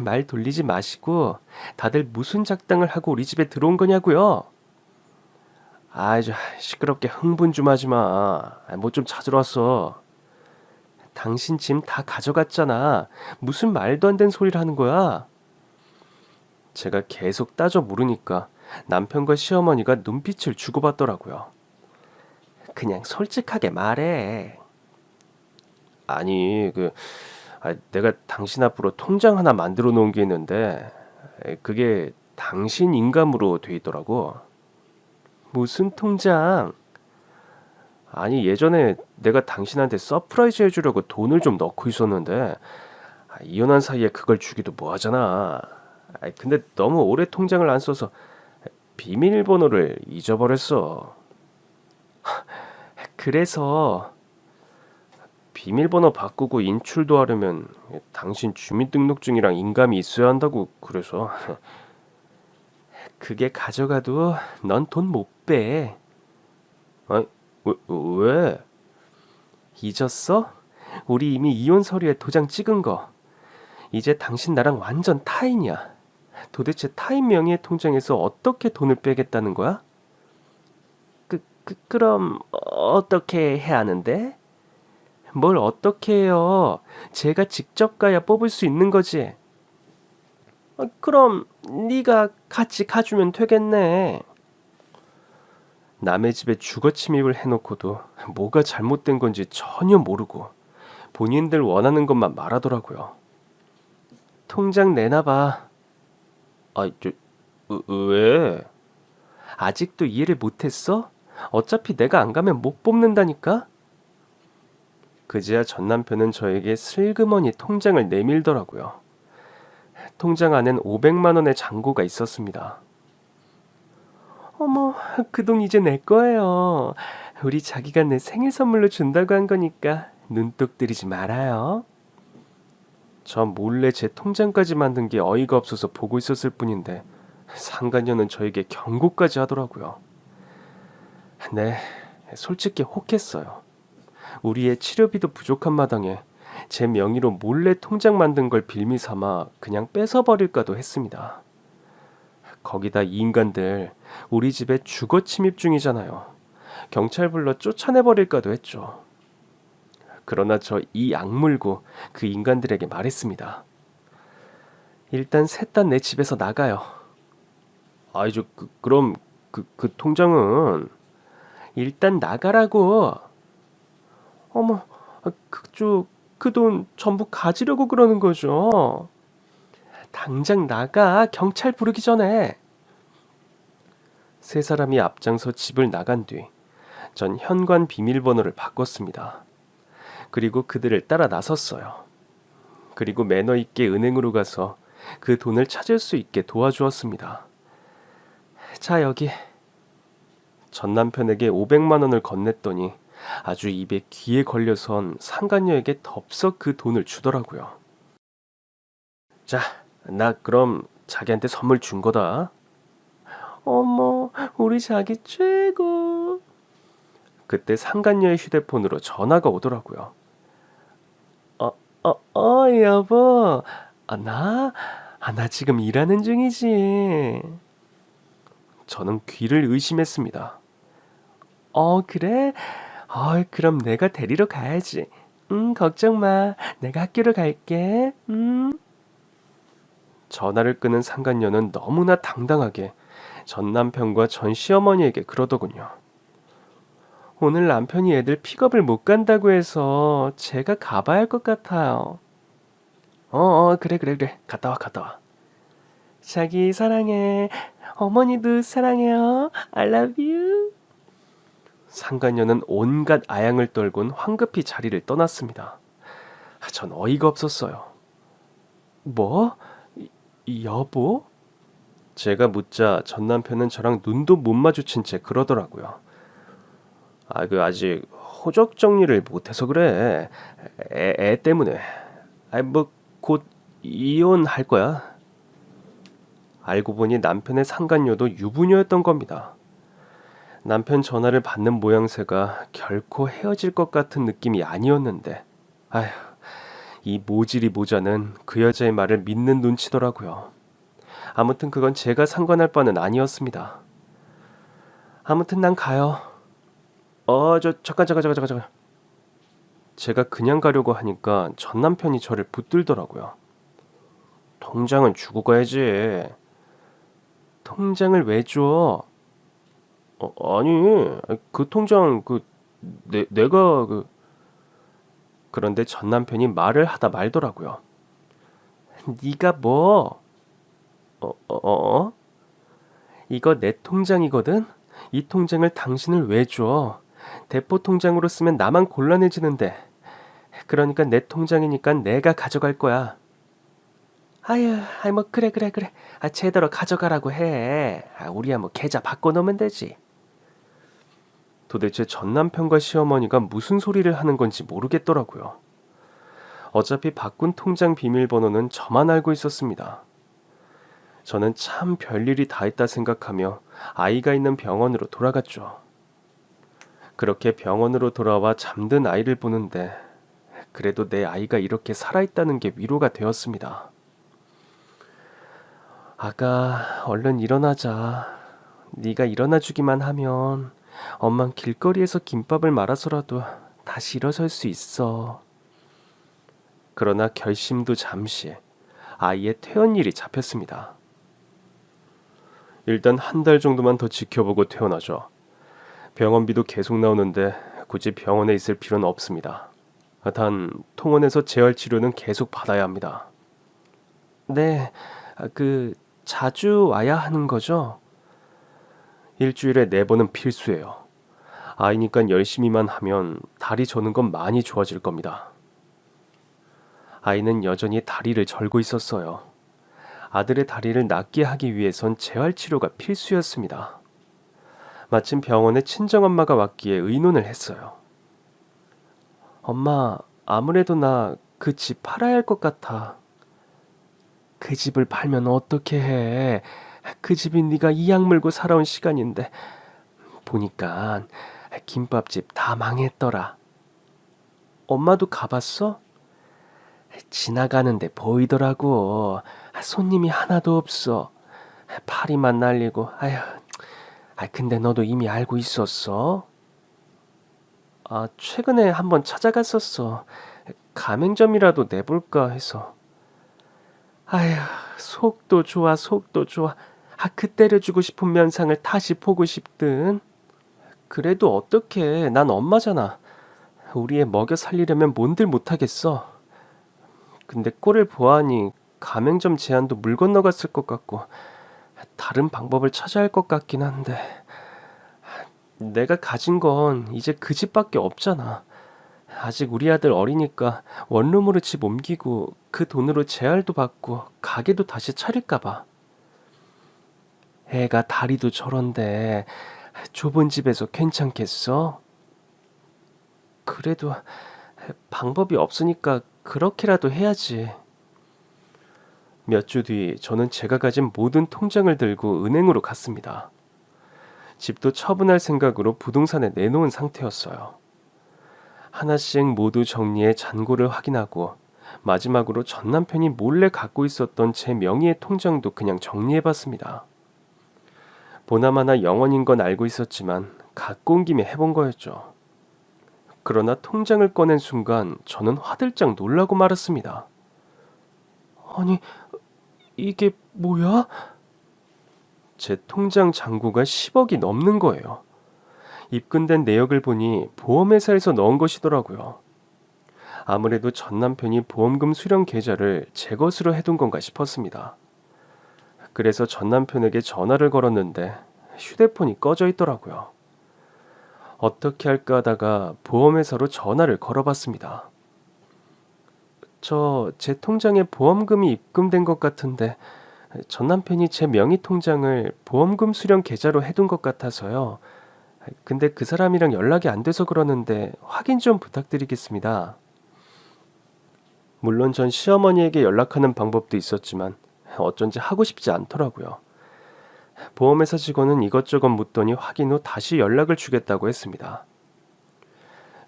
말 돌리지 마시고 다들 무슨 작당을 하고 우리 집에 들어온 거냐고요? 시끄럽게 흥분 좀 하지 마. 뭐 좀 찾으러 왔어. 당신 짐 다 가져갔잖아. 무슨 말도 안 되는 소리를 하는 거야? 제가 계속 따져 물으니까 남편과 시어머니가 눈빛을 주고받더라고요. 그냥 솔직하게 말해. 아니 내가 당신 앞으로 통장 하나 만들어 놓은 게 있는데 그게 당신 인감으로 돼 있더라고. 무슨 통장? 아니 예전에 내가 당신한테 서프라이즈 해주려고 돈을 좀 넣고 있었는데 이혼한 사이에 그걸 주기도 뭐하잖아. 근데 너무 오래 통장을 안 써서 비밀번호를 잊어버렸어. 그래서 비밀번호 바꾸고 인출도 하려면 당신 주민등록증이랑 인감이 있어야 한다고 그래서 그게 가져가도 넌 돈 못 빼. 아니, 왜? 잊었어? 우리 이미 이혼 서류에 도장 찍은 거. 이제 당신 나랑 완전 타인이야. 도대체 타인 명의의 통장에서 어떻게 돈을 빼겠다는 거야? 그럼 어떻게 해야 하는데? 뭘 어떻게 해요? 제가 직접 가야 뽑을 수 있는 거지. 그럼 네가 같이 가주면 되겠네. 남의 집에 주거 침입을 해놓고도 뭐가 잘못된 건지 전혀 모르고 본인들 원하는 것만 말하더라고요. 통장 내놔봐. 아, 왜? 아직도 이해를 못했어? 어차피 내가 안 가면 못 뽑는다니까? 그제야 전 남편은 저에게 슬그머니 통장을 내밀더라고요. 통장 안엔 500만 원의 잔고가 있었습니다. 어머, 그 돈 이제 내 거예요. 우리 자기가 내 생일 선물로 준다고 한 거니까 눈독 들이지 말아요. 저 몰래 제 통장까지 만든 게 어이가 없어서 보고 있었을 뿐인데 상간녀는 저에게 경고까지 하더라고요. 네, 솔직히 혹했어요. 우리의 치료비도 부족한 마당에 제 명의로 몰래 통장 만든 걸 빌미 삼아 그냥 뺏어버릴까도 했습니다. 거기다 이 인간들 우리 집에 주거 침입 중이잖아요. 경찰 불러 쫓아내버릴까도 했죠. 그러나 저 이 악물고 그 인간들에게 말했습니다. 일단 셋 다 내 집에서 나가요. 그럼 그 통장은 일단 나가라고. 어머, 그 돈 전부 가지려고 그러는 거죠. 당장 나가, 경찰 부르기 전에. 세 사람이 앞장서 집을 나간 뒤 전 현관 비밀번호를 바꿨습니다. 그리고 그들을 따라 나섰어요. 그리고 매너 있게 은행으로 가서 그 돈을 찾을 수 있게 도와주었습니다. 자, 여기. 전 남편에게 500만 원을 건넸더니 아주 입에 귀에 걸려선 상간녀에게 덥석 그 돈을 주더라고요. 자, 나 그럼 자기한테 선물 준 거다. 어머, 우리 자기 최고. 그때 상간녀의 휴대폰으로 전화가 오더라고요. 여보. 나 지금 일하는 중이지. 저는 귀를 의심했습니다. 그래? 그럼 내가 데리러 가야지. 걱정 마. 내가 학교로 갈게. 전화를 끄는 상간녀는 너무나 당당하게 전 남편과 전 시어머니에게 그러더군요. 오늘 남편이 애들 픽업을 못 간다고 해서 제가 가봐야 할 것 같아요. 그래. 갔다 와. 자기 사랑해. 어머니도 사랑해요. I love you. 상간녀는 온갖 아양을 떨곤 황급히 자리를 떠났습니다. 전 어이가 없었어요. 뭐? 여보? 제가 묻자 전 남편은 저랑 눈도 못 마주친 채 그러더라고요. 아직 호적 정리를 못해서 그래. 애 때문에. 곧 이혼할 거야. 알고 보니 남편의 상간녀도 유부녀였던 겁니다. 남편 전화를 받는 모양새가 결코 헤어질 것 같은 느낌이 아니었는데, 이 모질이 모자는 그 여자의 말을 믿는 눈치더라고요. 아무튼 그건 제가 상관할 바는 아니었습니다. 아무튼 난 가요. 잠깐. 제가 그냥 가려고 하니까 전 남편이 저를 붙들더라고요. 통장은 주고 가야지. 통장을 왜 줘? 아니, 그 통장 내가 그런데 전 남편이 말을 하다 말더라고요. 네가 뭐? 이거 내 통장이거든? 이 통장을 당신을 왜 줘? 대포 통장으로 쓰면 나만 곤란해지는데. 그러니까 내 통장이니까 내가 가져갈 거야. 아유, 아이 뭐 그래. 제대로 가져가라고 해. 우리야 뭐 계좌 바꿔놓으면 되지. 도대체 전 남편과 시어머니가 무슨 소리를 하는 건지 모르겠더라고요. 어차피 바꾼 통장 비밀번호는 저만 알고 있었습니다. 저는 참 별일이 다 있다 생각하며 아이가 있는 병원으로 돌아갔죠. 그렇게 병원으로 돌아와 잠든 아이를 보는데 그래도 내 아이가 이렇게 살아있다는 게 위로가 되었습니다. 아가, 얼른 일어나자. 네가 일어나주기만 하면 엄만 길거리에서 김밥을 말아서라도 다시 일어설 수 있어. 그러나 결심도 잠시 아이의 퇴원일이 잡혔습니다. 일단 한 달 정도만 더 지켜보고 퇴원하죠. 병원비도 계속 나오는데 굳이 병원에 있을 필요는 없습니다. 단 통원에서 재활치료는 계속 받아야 합니다. 네, 자주 와야 하는 거죠? 일주일에 4번은 필수예요. 아이니까 열심히만 하면 다리 저는 건 많이 좋아질 겁니다. 아이는 여전히 다리를 절고 있었어요. 아들의 다리를 낫게 하기 위해선 재활치료가 필수였습니다. 마침 병원에 친정엄마가 왔기에 의논을 했어요. 엄마, 아무래도 나 그 집 팔아야 할 것 같아. 그 집을 팔면 어떻게 해? 그 집이 네가 이악 물고 살아온 시간인데. 보니까 김밥집 다 망했더라. 엄마도 가봤어? 지나가는데 보이더라고. 손님이 하나도 없어. 파리만 날리고. 아휴, 근데 너도 이미 알고 있었어? 최근에 한번 찾아갔었어. 가맹점이라도 내볼까 해서. 아휴, 속도 좋아. 그 때려주고 싶은 면상을 다시 보고 싶든. 그래도 어떡해. 난 엄마잖아. 우리 애 먹여 살리려면 뭔들 못하겠어. 근데 꼴을 보아하니 가맹점 제한도 물 건너갔을 것 같고 다른 방법을 찾아야 할 것 같긴 한데 내가 가진 건 이제 그 집밖에 없잖아. 아직 우리 아들 어리니까 원룸으로 집 옮기고 그 돈으로 재활도 받고 가게도 다시 차릴까 봐. 애가 다리도 저런데 좁은 집에서 괜찮겠어? 그래도 방법이 없으니까 그렇게라도 해야지. 몇 주 뒤 저는 제가 가진 모든 통장을 들고 은행으로 갔습니다. 집도 처분할 생각으로 부동산에 내놓은 상태였어요. 하나씩 모두 정리해 잔고를 확인하고 마지막으로 전 남편이 몰래 갖고 있었던 제 명의의 통장도 그냥 정리해봤습니다. 보나마나 영원인 건 알고 있었지만 갖고 온 김에 해본 거였죠. 그러나 통장을 꺼낸 순간 저는 화들짝 놀라고 말았습니다. 아니, 이게 뭐야? 제 통장 잔고가 10억이 넘는 거예요. 입금된 내역을 보니 보험회사에서 넣은 것이더라고요. 아무래도 전 남편이 보험금 수령 계좌를 제 것으로 해둔 건가 싶었습니다. 그래서 전 남편에게 전화를 걸었는데 휴대폰이 꺼져 있더라고요. 어떻게 할까 하다가 보험회사로 전화를 걸어봤습니다. 제 통장에 보험금이 입금된 것 같은데 전 남편이 제 명의 통장을 보험금 수령 계좌로 해둔 것 같아서요. 근데 그 사람이랑 연락이 안 돼서 그러는데 확인 좀 부탁드리겠습니다. 물론 전 시어머니에게 연락하는 방법도 있었지만 어쩐지 하고 싶지 않더라고요. 보험회사 직원은 이것저것 묻더니 확인 후 다시 연락을 주겠다고 했습니다.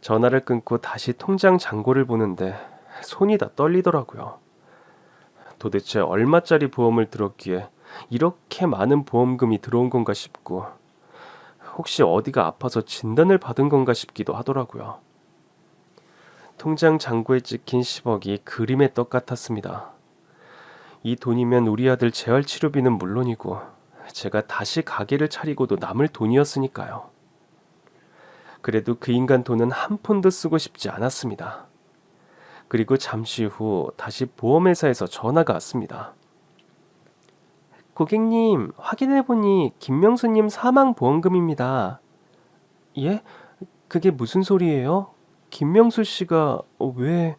전화를 끊고 다시 통장 잔고를 보는데 손이 다 떨리더라고요. 도대체 얼마짜리 보험을 들었기에 이렇게 많은 보험금이 들어온 건가 싶고 혹시 어디가 아파서 진단을 받은 건가 싶기도 하더라고요. 통장 잔고에 찍힌 10억이 그림의 떡 같았습니다. 이 돈이면 우리 아들 재활치료비는 물론이고 제가 다시 가게를 차리고도 남을 돈이었으니까요. 그래도 그 인간 돈은 한 푼도 쓰고 싶지 않았습니다. 그리고 잠시 후 다시 보험회사에서 전화가 왔습니다. 고객님, 확인해보니 김명수님 사망보험금입니다. 예? 그게 무슨 소리예요? 김명수 씨가 왜...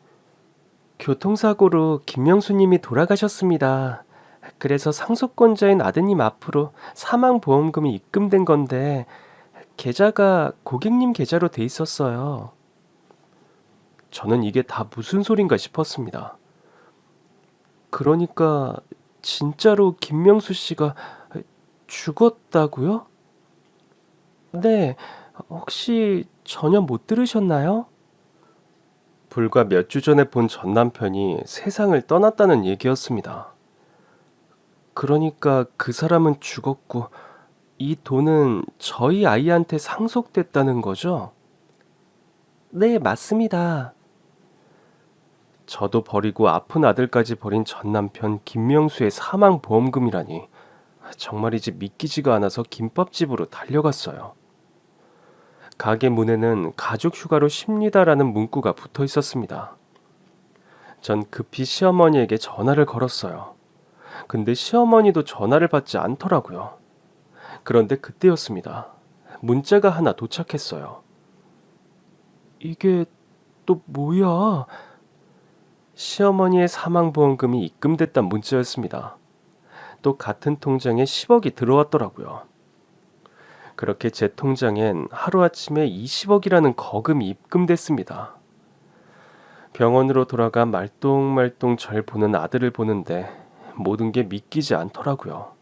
교통사고로 김명수님이 돌아가셨습니다. 그래서 상속권자인 아드님 앞으로 사망보험금이 입금된 건데 계좌가 고객님 계좌로 돼 있었어요. 저는 이게 다 무슨 소린가 싶었습니다. 그러니까 진짜로 김명수 씨가 죽었다고요? 네, 혹시 전혀 못 들으셨나요? 불과 몇 주 전에 본 전 남편이 세상을 떠났다는 얘기였습니다. 그러니까 그 사람은 죽었고 이 돈은 저희 아이한테 상속됐다는 거죠? 네, 맞습니다. 저도 버리고 아픈 아들까지 버린 전 남편 김명수의 사망 보험금이라니 정말이지 믿기지가 않아서 김밥집으로 달려갔어요. 가게 문에는 가족 휴가로 쉽니다라는 문구가 붙어 있었습니다. 전 급히 시어머니에게 전화를 걸었어요. 근데 시어머니도 전화를 받지 않더라고요. 그런데 그때였습니다. 문자가 하나 도착했어요. 이게 또 뭐야? 시어머니의 사망보험금이 입금됐단 문자였습니다. 또 같은 통장에 10억이 들어왔더라고요. 그렇게 제 통장엔 하루아침에 20억이라는 거금이 입금됐습니다. 병원으로 돌아가 말똥말똥 절 보는 아들을 보는데 모든 게 믿기지 않더라고요.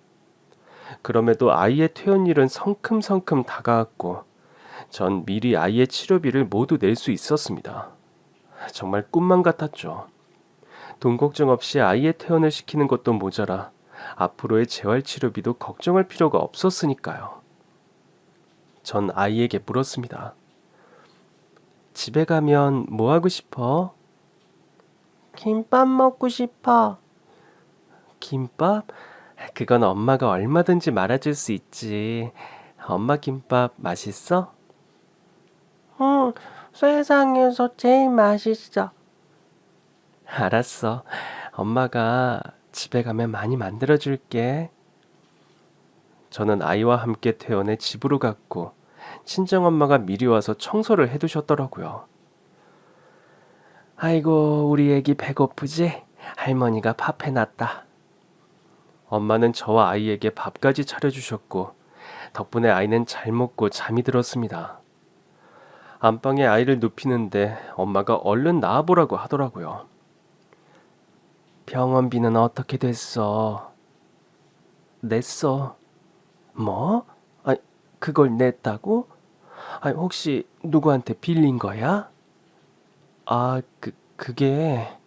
그럼에도 아이의 퇴원일은 성큼성큼 다가왔고 전 미리 아이의 치료비를 모두 낼 수 있었습니다. 정말 꿈만 같았죠. 돈 걱정 없이 아이의 퇴원을 시키는 것도 모자라 앞으로의 재활치료비도 걱정할 필요가 없었으니까요. 전 아이에게 물었습니다. 집에 가면 뭐 하고 싶어? 김밥 먹고 싶어. 김밥? 그건 엄마가 얼마든지 말아줄 수 있지. 엄마 김밥 맛있어? 응, 세상에서 제일 맛있어. 알았어. 엄마가 집에 가면 많이 만들어줄게. 저는 아이와 함께 퇴원해 집으로 갔고 친정엄마가 미리 와서 청소를 해두셨더라고요. 아이고, 우리 애기 배고프지? 할머니가 밥 해놨다. 엄마는 저와 아이에게 밥까지 차려주셨고 덕분에 아이는 잘 먹고 잠이 들었습니다. 안방에 아이를 눕히는데 엄마가 얼른 나와보라고 하더라고요. 병원비는 어떻게 됐어? 냈어. 뭐? 그걸 냈다고? 혹시 누구한테 빌린 거야? 그게...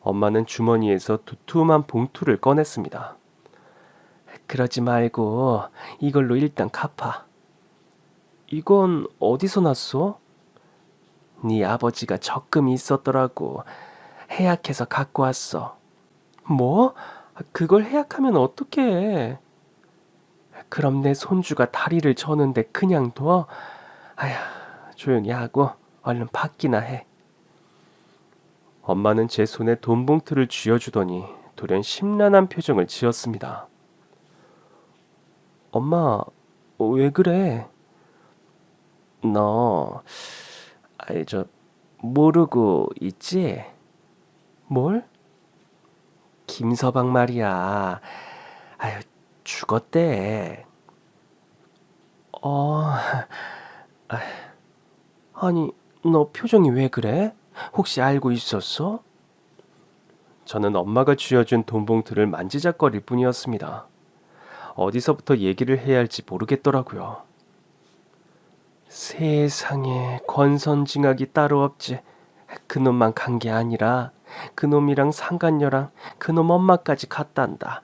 엄마는 주머니에서 두툼한 봉투를 꺼냈습니다. 그러지 말고 이걸로 일단 갚아. 이건 어디서 났어? 네 아버지가 적금이 있었더라고. 해약해서 갖고 왔어. 뭐? 그걸 해약하면 어떡해? 그럼 내 손주가 다리를 저는데 그냥 둬? 아휴, 조용히 하고 얼른 받기나 해. 엄마는 제 손에 돈 봉투를 쥐어주더니 돌연 심란한 표정을 지었습니다. 엄마, 왜 그래? 너, 모르고 있지? 뭘? 김서방 말이야. 아유, 죽었대. 아, 아니, 너 표정이 왜 그래? 혹시 알고 있었어? 저는 엄마가 쥐어준 돈 봉투를 만지작거릴 뿐이었습니다. 어디서부터 얘기를 해야 할지 모르겠더라고요. 세상에, 권선징악이 따로 없지. 그놈만 간 게 아니라 그놈이랑 상간녀랑 그놈 엄마까지 갔단다.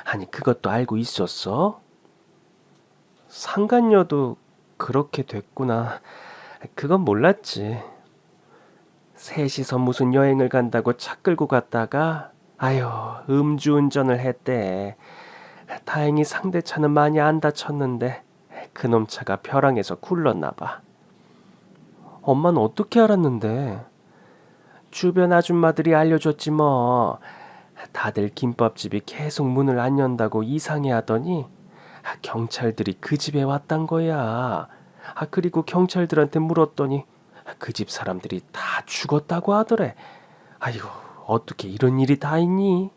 아니, 그것도 알고 있었어? 상간녀도 그렇게 됐구나. 그건 몰랐지. 셋이서 무슨 여행을 간다고 차 끌고 갔다가 아유, 음주운전을 했대. 다행히 상대 차는 많이 안 다쳤는데 그놈 차가 벼랑에서 굴렀나 봐. 엄마는 어떻게 알았는데? 주변 아줌마들이 알려줬지 뭐. 다들 김밥집이 계속 문을 안 연다고 이상해하더니 경찰들이 그 집에 왔단 거야. 그리고 경찰들한테 물었더니 그 집 사람들이 다 죽었다고 하더래. 아이고, 어떻게 이런 일이 다 있니?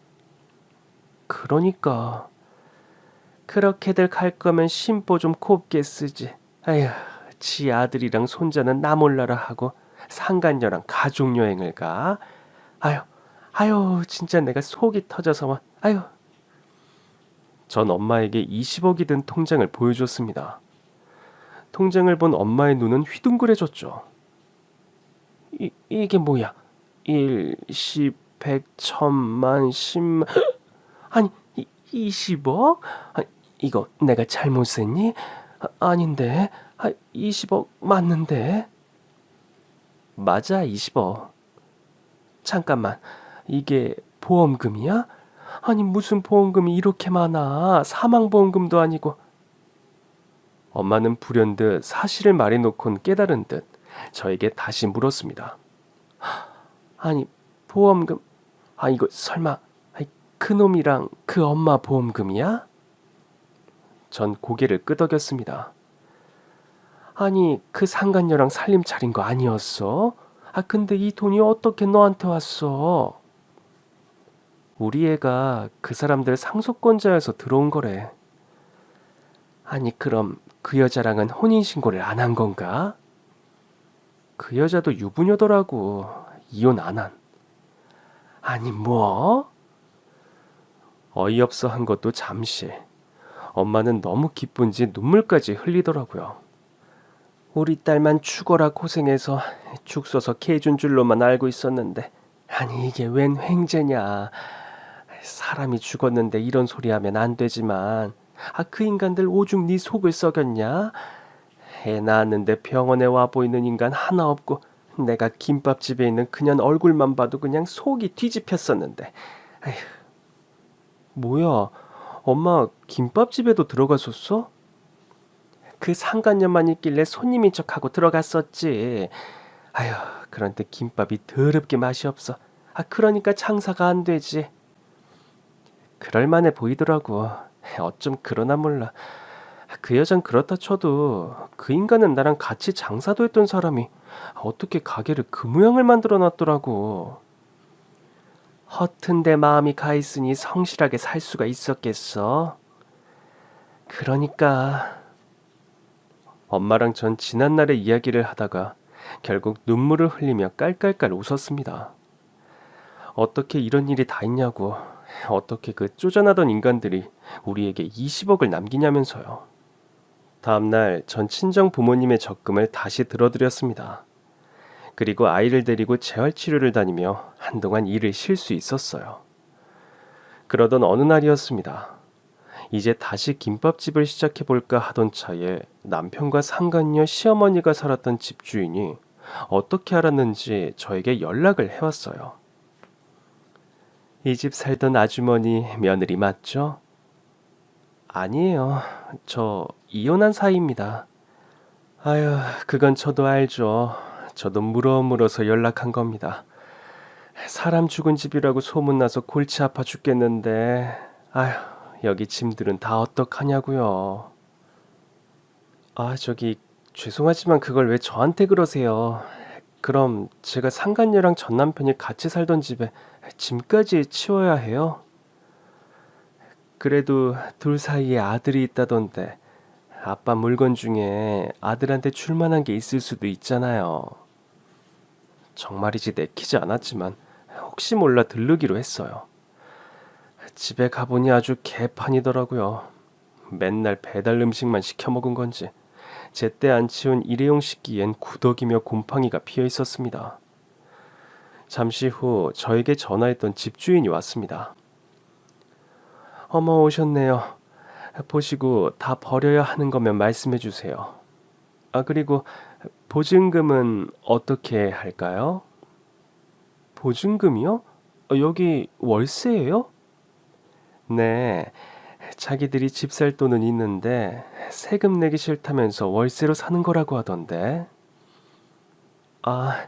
그러니까 그렇게들 갈 거면 심보 좀 곱게 쓰지. 아휴, 지 아들이랑 손자는 나 몰라라 하고 상간녀랑 가족 여행을 가. 아휴, 아휴, 진짜 내가 속이 터져서 아휴. 전 엄마에게 20억이 든 통장을 보여줬습니다. 통장을 본 엄마의 눈은 휘둥그레졌죠. 이게 뭐야? 1, 10, 100, 1000만, 10만. 아니, 20억? 아니, 이거 내가 잘못 셌니? 아닌데. 20억 맞는데. 맞아, 20억. 잠깐만, 이게 보험금이야? 아니, 무슨 보험금이 이렇게 많아? 사망보험금도 아니고. 엄마는 불현듯 사실을 말해놓곤 깨달은 듯 저에게 다시 물었습니다. 아니, 보험금, 이거 설마 그놈이랑 그 엄마 보험금이야? 전 고개를 끄덕였습니다. 아니, 그 상간녀랑 살림 차린 거 아니었어? 근데 이 돈이 어떻게 너한테 왔어? 우리 애가 그 사람들 상속권자여서 들어온 거래. 아니, 그럼 그 여자랑은 혼인신고를 안 한 건가? 그 여자도 유부녀더라고. 이혼 안 한. 아니, 뭐? 어이없어 한 것도 잠시. 엄마는 너무 기쁜지 눈물까지 흘리더라고요. 우리 딸만 죽어라 고생해서 죽 써서 개준 줄로만 알고 있었는데, 아니 이게 웬 횡재냐. 사람이 죽었는데 이런 소리 하면 안 되지만, 그 인간들 오죽 네 속을 썩였냐. 애 낳았는데 병원에 와 보이는 인간 하나 없고, 내가 김밥집에 있는 그년 얼굴만 봐도 그냥 속이 뒤집혔었는데. 아휴, 뭐야, 엄마 김밥집에도 들어갔었어? 그 상간녀만 있길래 손님인 척하고 들어갔었지. 아휴, 그런데 김밥이 더럽게 맛이 없어. 그러니까 장사가 안 되지. 그럴만해 보이더라고. 어쩜 그러나 몰라. 그 여잔 그렇다 쳐도 그 인간은 나랑 같이 장사도 했던 사람이 어떻게 가게를 그 모양을 만들어 놨더라고. 허튼 데 마음이 가 있으니 성실하게 살 수가 있었겠어. 그러니까 엄마랑 전 지난날의 이야기를 하다가 결국 눈물을 흘리며 깔깔깔 웃었습니다. 어떻게 이런 일이 다 있냐고, 어떻게 그 쪼잔하던 인간들이 우리에게 20억을 남기냐면서요. 다음날 전 친정 부모님의 적금을 다시 들어드렸습니다. 그리고 아이를 데리고 재활치료를 다니며 한동안 일을 쉴 수 있었어요. 그러던 어느 날이었습니다. 이제 다시 김밥집을 시작해볼까 하던 차에 남편과 상간녀 시어머니가 살았던 집주인이 어떻게 알았는지 저에게 연락을 해왔어요. 이 집 살던 아주머니 며느리 맞죠? 아니에요. 저 이혼한 사이입니다. 아유, 그건 저도 알죠. 저도 물어서 연락한 겁니다. 사람 죽은 집이라고 소문나서 골치 아파 죽겠는데, 아휴, 여기 짐들은 다 어떡하냐고요. 저기 죄송하지만 그걸 왜 저한테 그러세요? 그럼 제가 상간녀랑 전 남편이 같이 살던 집에 짐까지 치워야 해요? 그래도 둘 사이에 아들이 있다던데 아빠 물건 중에 아들한테 줄 만한 게 있을 수도 있잖아요. 정말이지 내키지 않았지만 혹시 몰라 들르기로 했어요. 집에 가보니 아주 개판이더라고요. 맨날 배달 음식만 시켜 먹은 건지 제때 안 치운 일회용 식기엔 구더기며 곰팡이가 피어 있었습니다. 잠시 후 저에게 전화했던 집주인이 왔습니다. 어머, 오셨네요. 보시고 다 버려야 하는 거면 말씀해 주세요. 그리고 보증금은 어떻게 할까요? 보증금이요? 여기 월세예요? 네, 자기들이 집 살 돈은 있는데 세금 내기 싫다면서 월세로 사는 거라고 하던데. 아,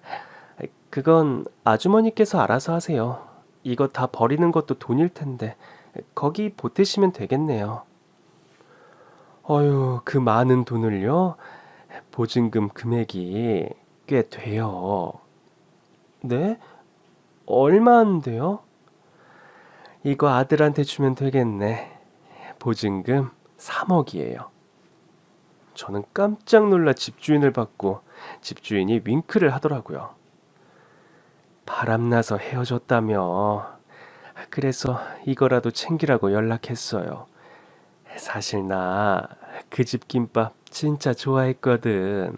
그건 아주머니께서 알아서 하세요. 이거 다 버리는 것도 돈일 텐데 거기 보태시면 되겠네요. 어휴, 그 많은 돈을요? 보증금 금액이 꽤 돼요. 네? 얼마인데요? 이거 아들한테 주면 되겠네. 보증금 3억이에요. 저는 깜짝 놀라 집주인을 받고 집주인이 윙크를 하더라고요. 바람나서 헤어졌다며. 그래서 이거라도 챙기라고 연락했어요. 사실 나 그 집 김밥 진짜 좋아했거든.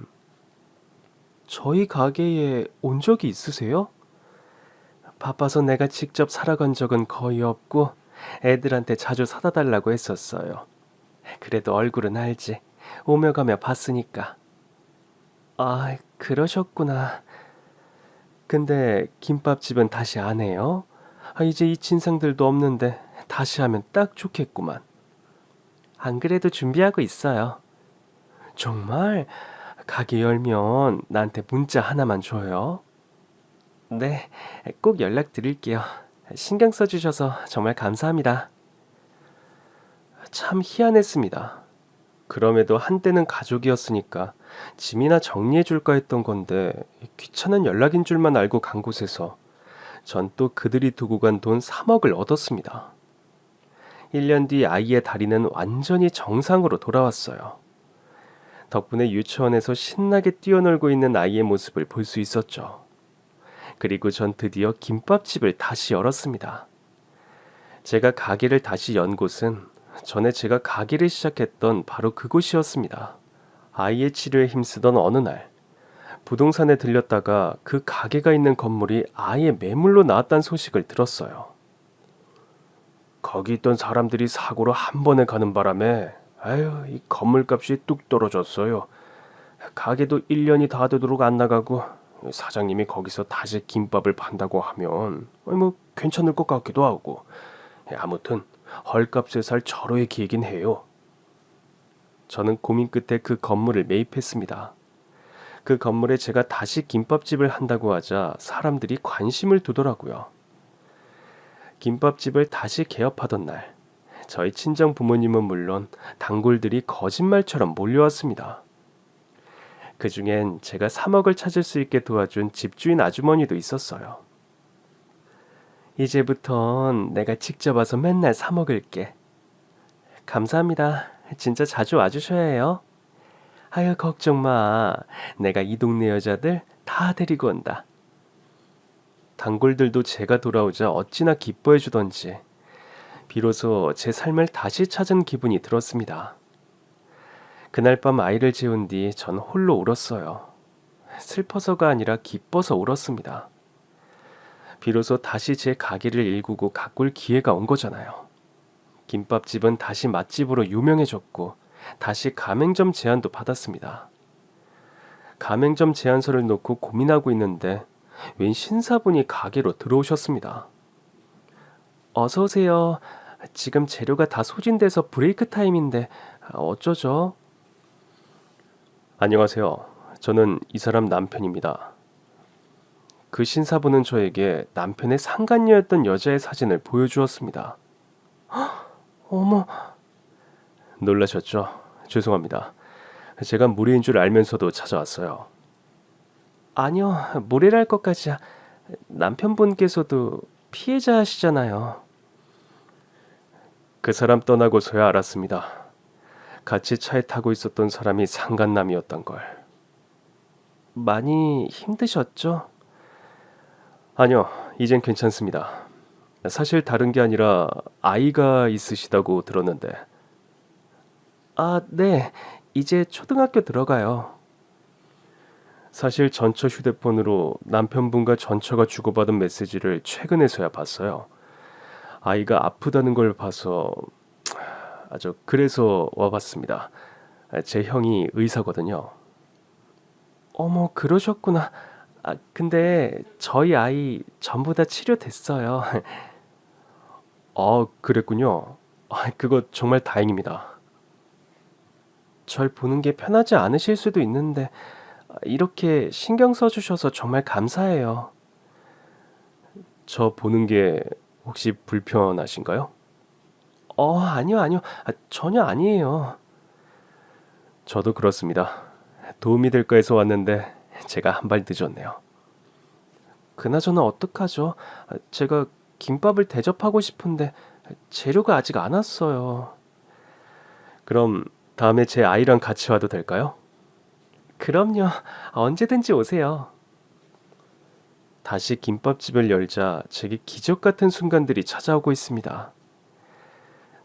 저희 가게에 온 적이 있으세요? 바빠서 내가 직접 사러 간 적은 거의 없고 애들한테 자주 사다 달라고 했었어요. 그래도 얼굴은 알지. 오며 가며 봤으니까. 아, 그러셨구나. 근데 김밥집은 다시 안 해요? 이제 이 친상들도 없는데 다시 하면 딱 좋겠구만. 안 그래도 준비하고 있어요. 정말? 가게 열면 나한테 문자 하나만 줘요. 네, 꼭 연락드릴게요. 신경 써주셔서 정말 감사합니다. 참 희한했습니다. 그럼에도 한때는 가족이었으니까 짐이나 정리해줄까 했던 건데 귀찮은 연락인 줄만 알고 간 곳에서 전 또 그들이 두고 간 돈 3억을 얻었습니다. 1년 뒤 아이의 다리는 완전히 정상으로 돌아왔어요. 덕분에 유치원에서 신나게 뛰어놀고 있는 아이의 모습을 볼 수 있었죠. 그리고 전 드디어 김밥집을 다시 열었습니다. 제가 가게를 다시 연 곳은 전에 제가 가게를 시작했던 바로 그곳이었습니다. 아이의 치료에 힘쓰던 어느 날, 부동산에 들렸다가 그 가게가 있는 건물이 아예 매물로 나왔다는 소식을 들었어요. 거기 있던 사람들이 사고로 한 번에 가는 바람에 이 건물값이 뚝 떨어졌어요. 가게도 1년이 다 되도록 안 나가고 사장님이 거기서 다시 김밥을 판다고 하면 괜찮을 것 같기도 하고 아무튼 헐값에 살 절호의 기회긴 해요. 저는 고민 끝에 그 건물을 매입했습니다. 그 건물에 제가 다시 김밥집을 한다고 하자 사람들이 관심을 두더라고요. 김밥집을 다시 개업하던 날, 저희 친정 부모님은 물론 단골들이 거짓말처럼 몰려왔습니다. 그 중엔 제가 3억을 찾을 수 있게 도와준 집주인 아주머니도 있었어요. 이제부턴 내가 직접 와서 맨날 사 먹을게. 감사합니다. 진짜 자주 와주셔야 해요. 아유, 걱정 마. 내가 이 동네 여자들 다 데리고 온다. 단골들도 제가 돌아오자 어찌나 기뻐해 주던지 비로소 제 삶을 다시 찾은 기분이 들었습니다. 그날 밤 아이를 재운 뒤 전 홀로 울었어요. 슬퍼서가 아니라 기뻐서 울었습니다. 비로소 다시 제 가게를 일구고 가꿀 기회가 온 거잖아요. 김밥집은 다시 맛집으로 유명해졌고 다시 가맹점 제안도 받았습니다. 가맹점 제안서를 놓고 고민하고 있는데 웬 신사분이 가게로 들어오셨습니다. 어서 오세요. 지금 재료가 다 소진돼서 브레이크 타임인데 어쩌죠? 안녕하세요. 저는 이 사람 남편입니다. 그 신사분은 저에게 남편의 상간녀였던 여자의 사진을 보여주었습니다. 어머, 놀라셨죠? 죄송합니다. 제가 무리인 줄 알면서도 찾아왔어요. 아니요, 무리랄 것까지야. 남편분께서도 피해자시잖아요. 그 사람 떠나고서야 알았습니다. 같이 차에 타고 있었던 사람이 상간남이었던 걸. 많이 힘드셨죠? 아니요, 이젠 괜찮습니다. 사실 다른 게 아니라 아이가 있으시다고 들었는데. 아, 네. 이제 초등학교 들어가요. 사실 전처 휴대폰으로 남편분과 전처가 주고받은 메시지를 최근에서야 봤어요. 아이가 아프다는 걸 봐서 그래서 와봤습니다. 제 형이 의사거든요. 어머, 그러셨구나. 근데 저희 아이 전부 다 치료됐어요. 그랬군요. 그거 정말 다행입니다. 절 보는 게 편하지 않으실 수도 있는데 이렇게 신경 써주셔서 정말 감사해요. 저 보는 게 혹시 불편하신가요? 아니요, 아니요. 전혀 아니에요. 저도 그렇습니다. 도움이 될까 해서 왔는데 제가 한 발 늦었네요. 그나저나 어떡하죠? 제가 김밥을 대접하고 싶은데 재료가 아직 안 왔어요. 그럼 다음에 제 아이랑 같이 와도 될까요? 그럼요. 언제든지 오세요. 다시 김밥집을 열자 제게 기적 같은 순간들이 찾아오고 있습니다.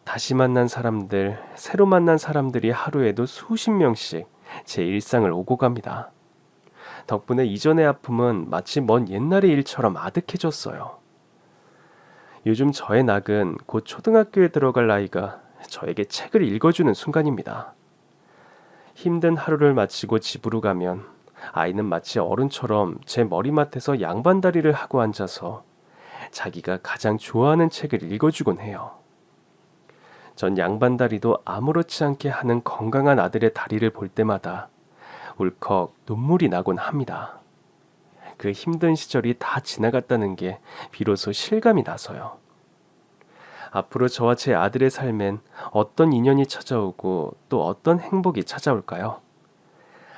다시 만난 사람들, 새로 만난 사람들이 하루에도 수십 명씩 제 일상을 오고 갑니다. 덕분에 이전의 아픔은 마치 먼 옛날의 일처럼 아득해졌어요. 요즘 저의 낙은 곧 초등학교에 들어갈 아이가 저에게 책을 읽어주는 순간입니다. 힘든 하루를 마치고 집으로 가면 아이는 마치 어른처럼 제 머리맡에서 양반다리를 하고 앉아서 자기가 가장 좋아하는 책을 읽어주곤 해요. 전 양반다리도 아무렇지 않게 하는 건강한 아들의 다리를 볼 때마다 울컥 눈물이 나곤 합니다. 그 힘든 시절이 다 지나갔다는 게 비로소 실감이 나서요. 앞으로 저와 제 아들의 삶엔 어떤 인연이 찾아오고 또 어떤 행복이 찾아올까요?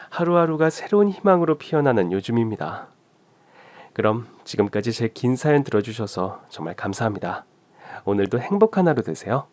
하루하루가 새로운 희망으로 피어나는 요즘입니다. 그럼 지금까지 제 긴 사연 들어주셔서 정말 감사합니다. 오늘도 행복한 하루 되세요.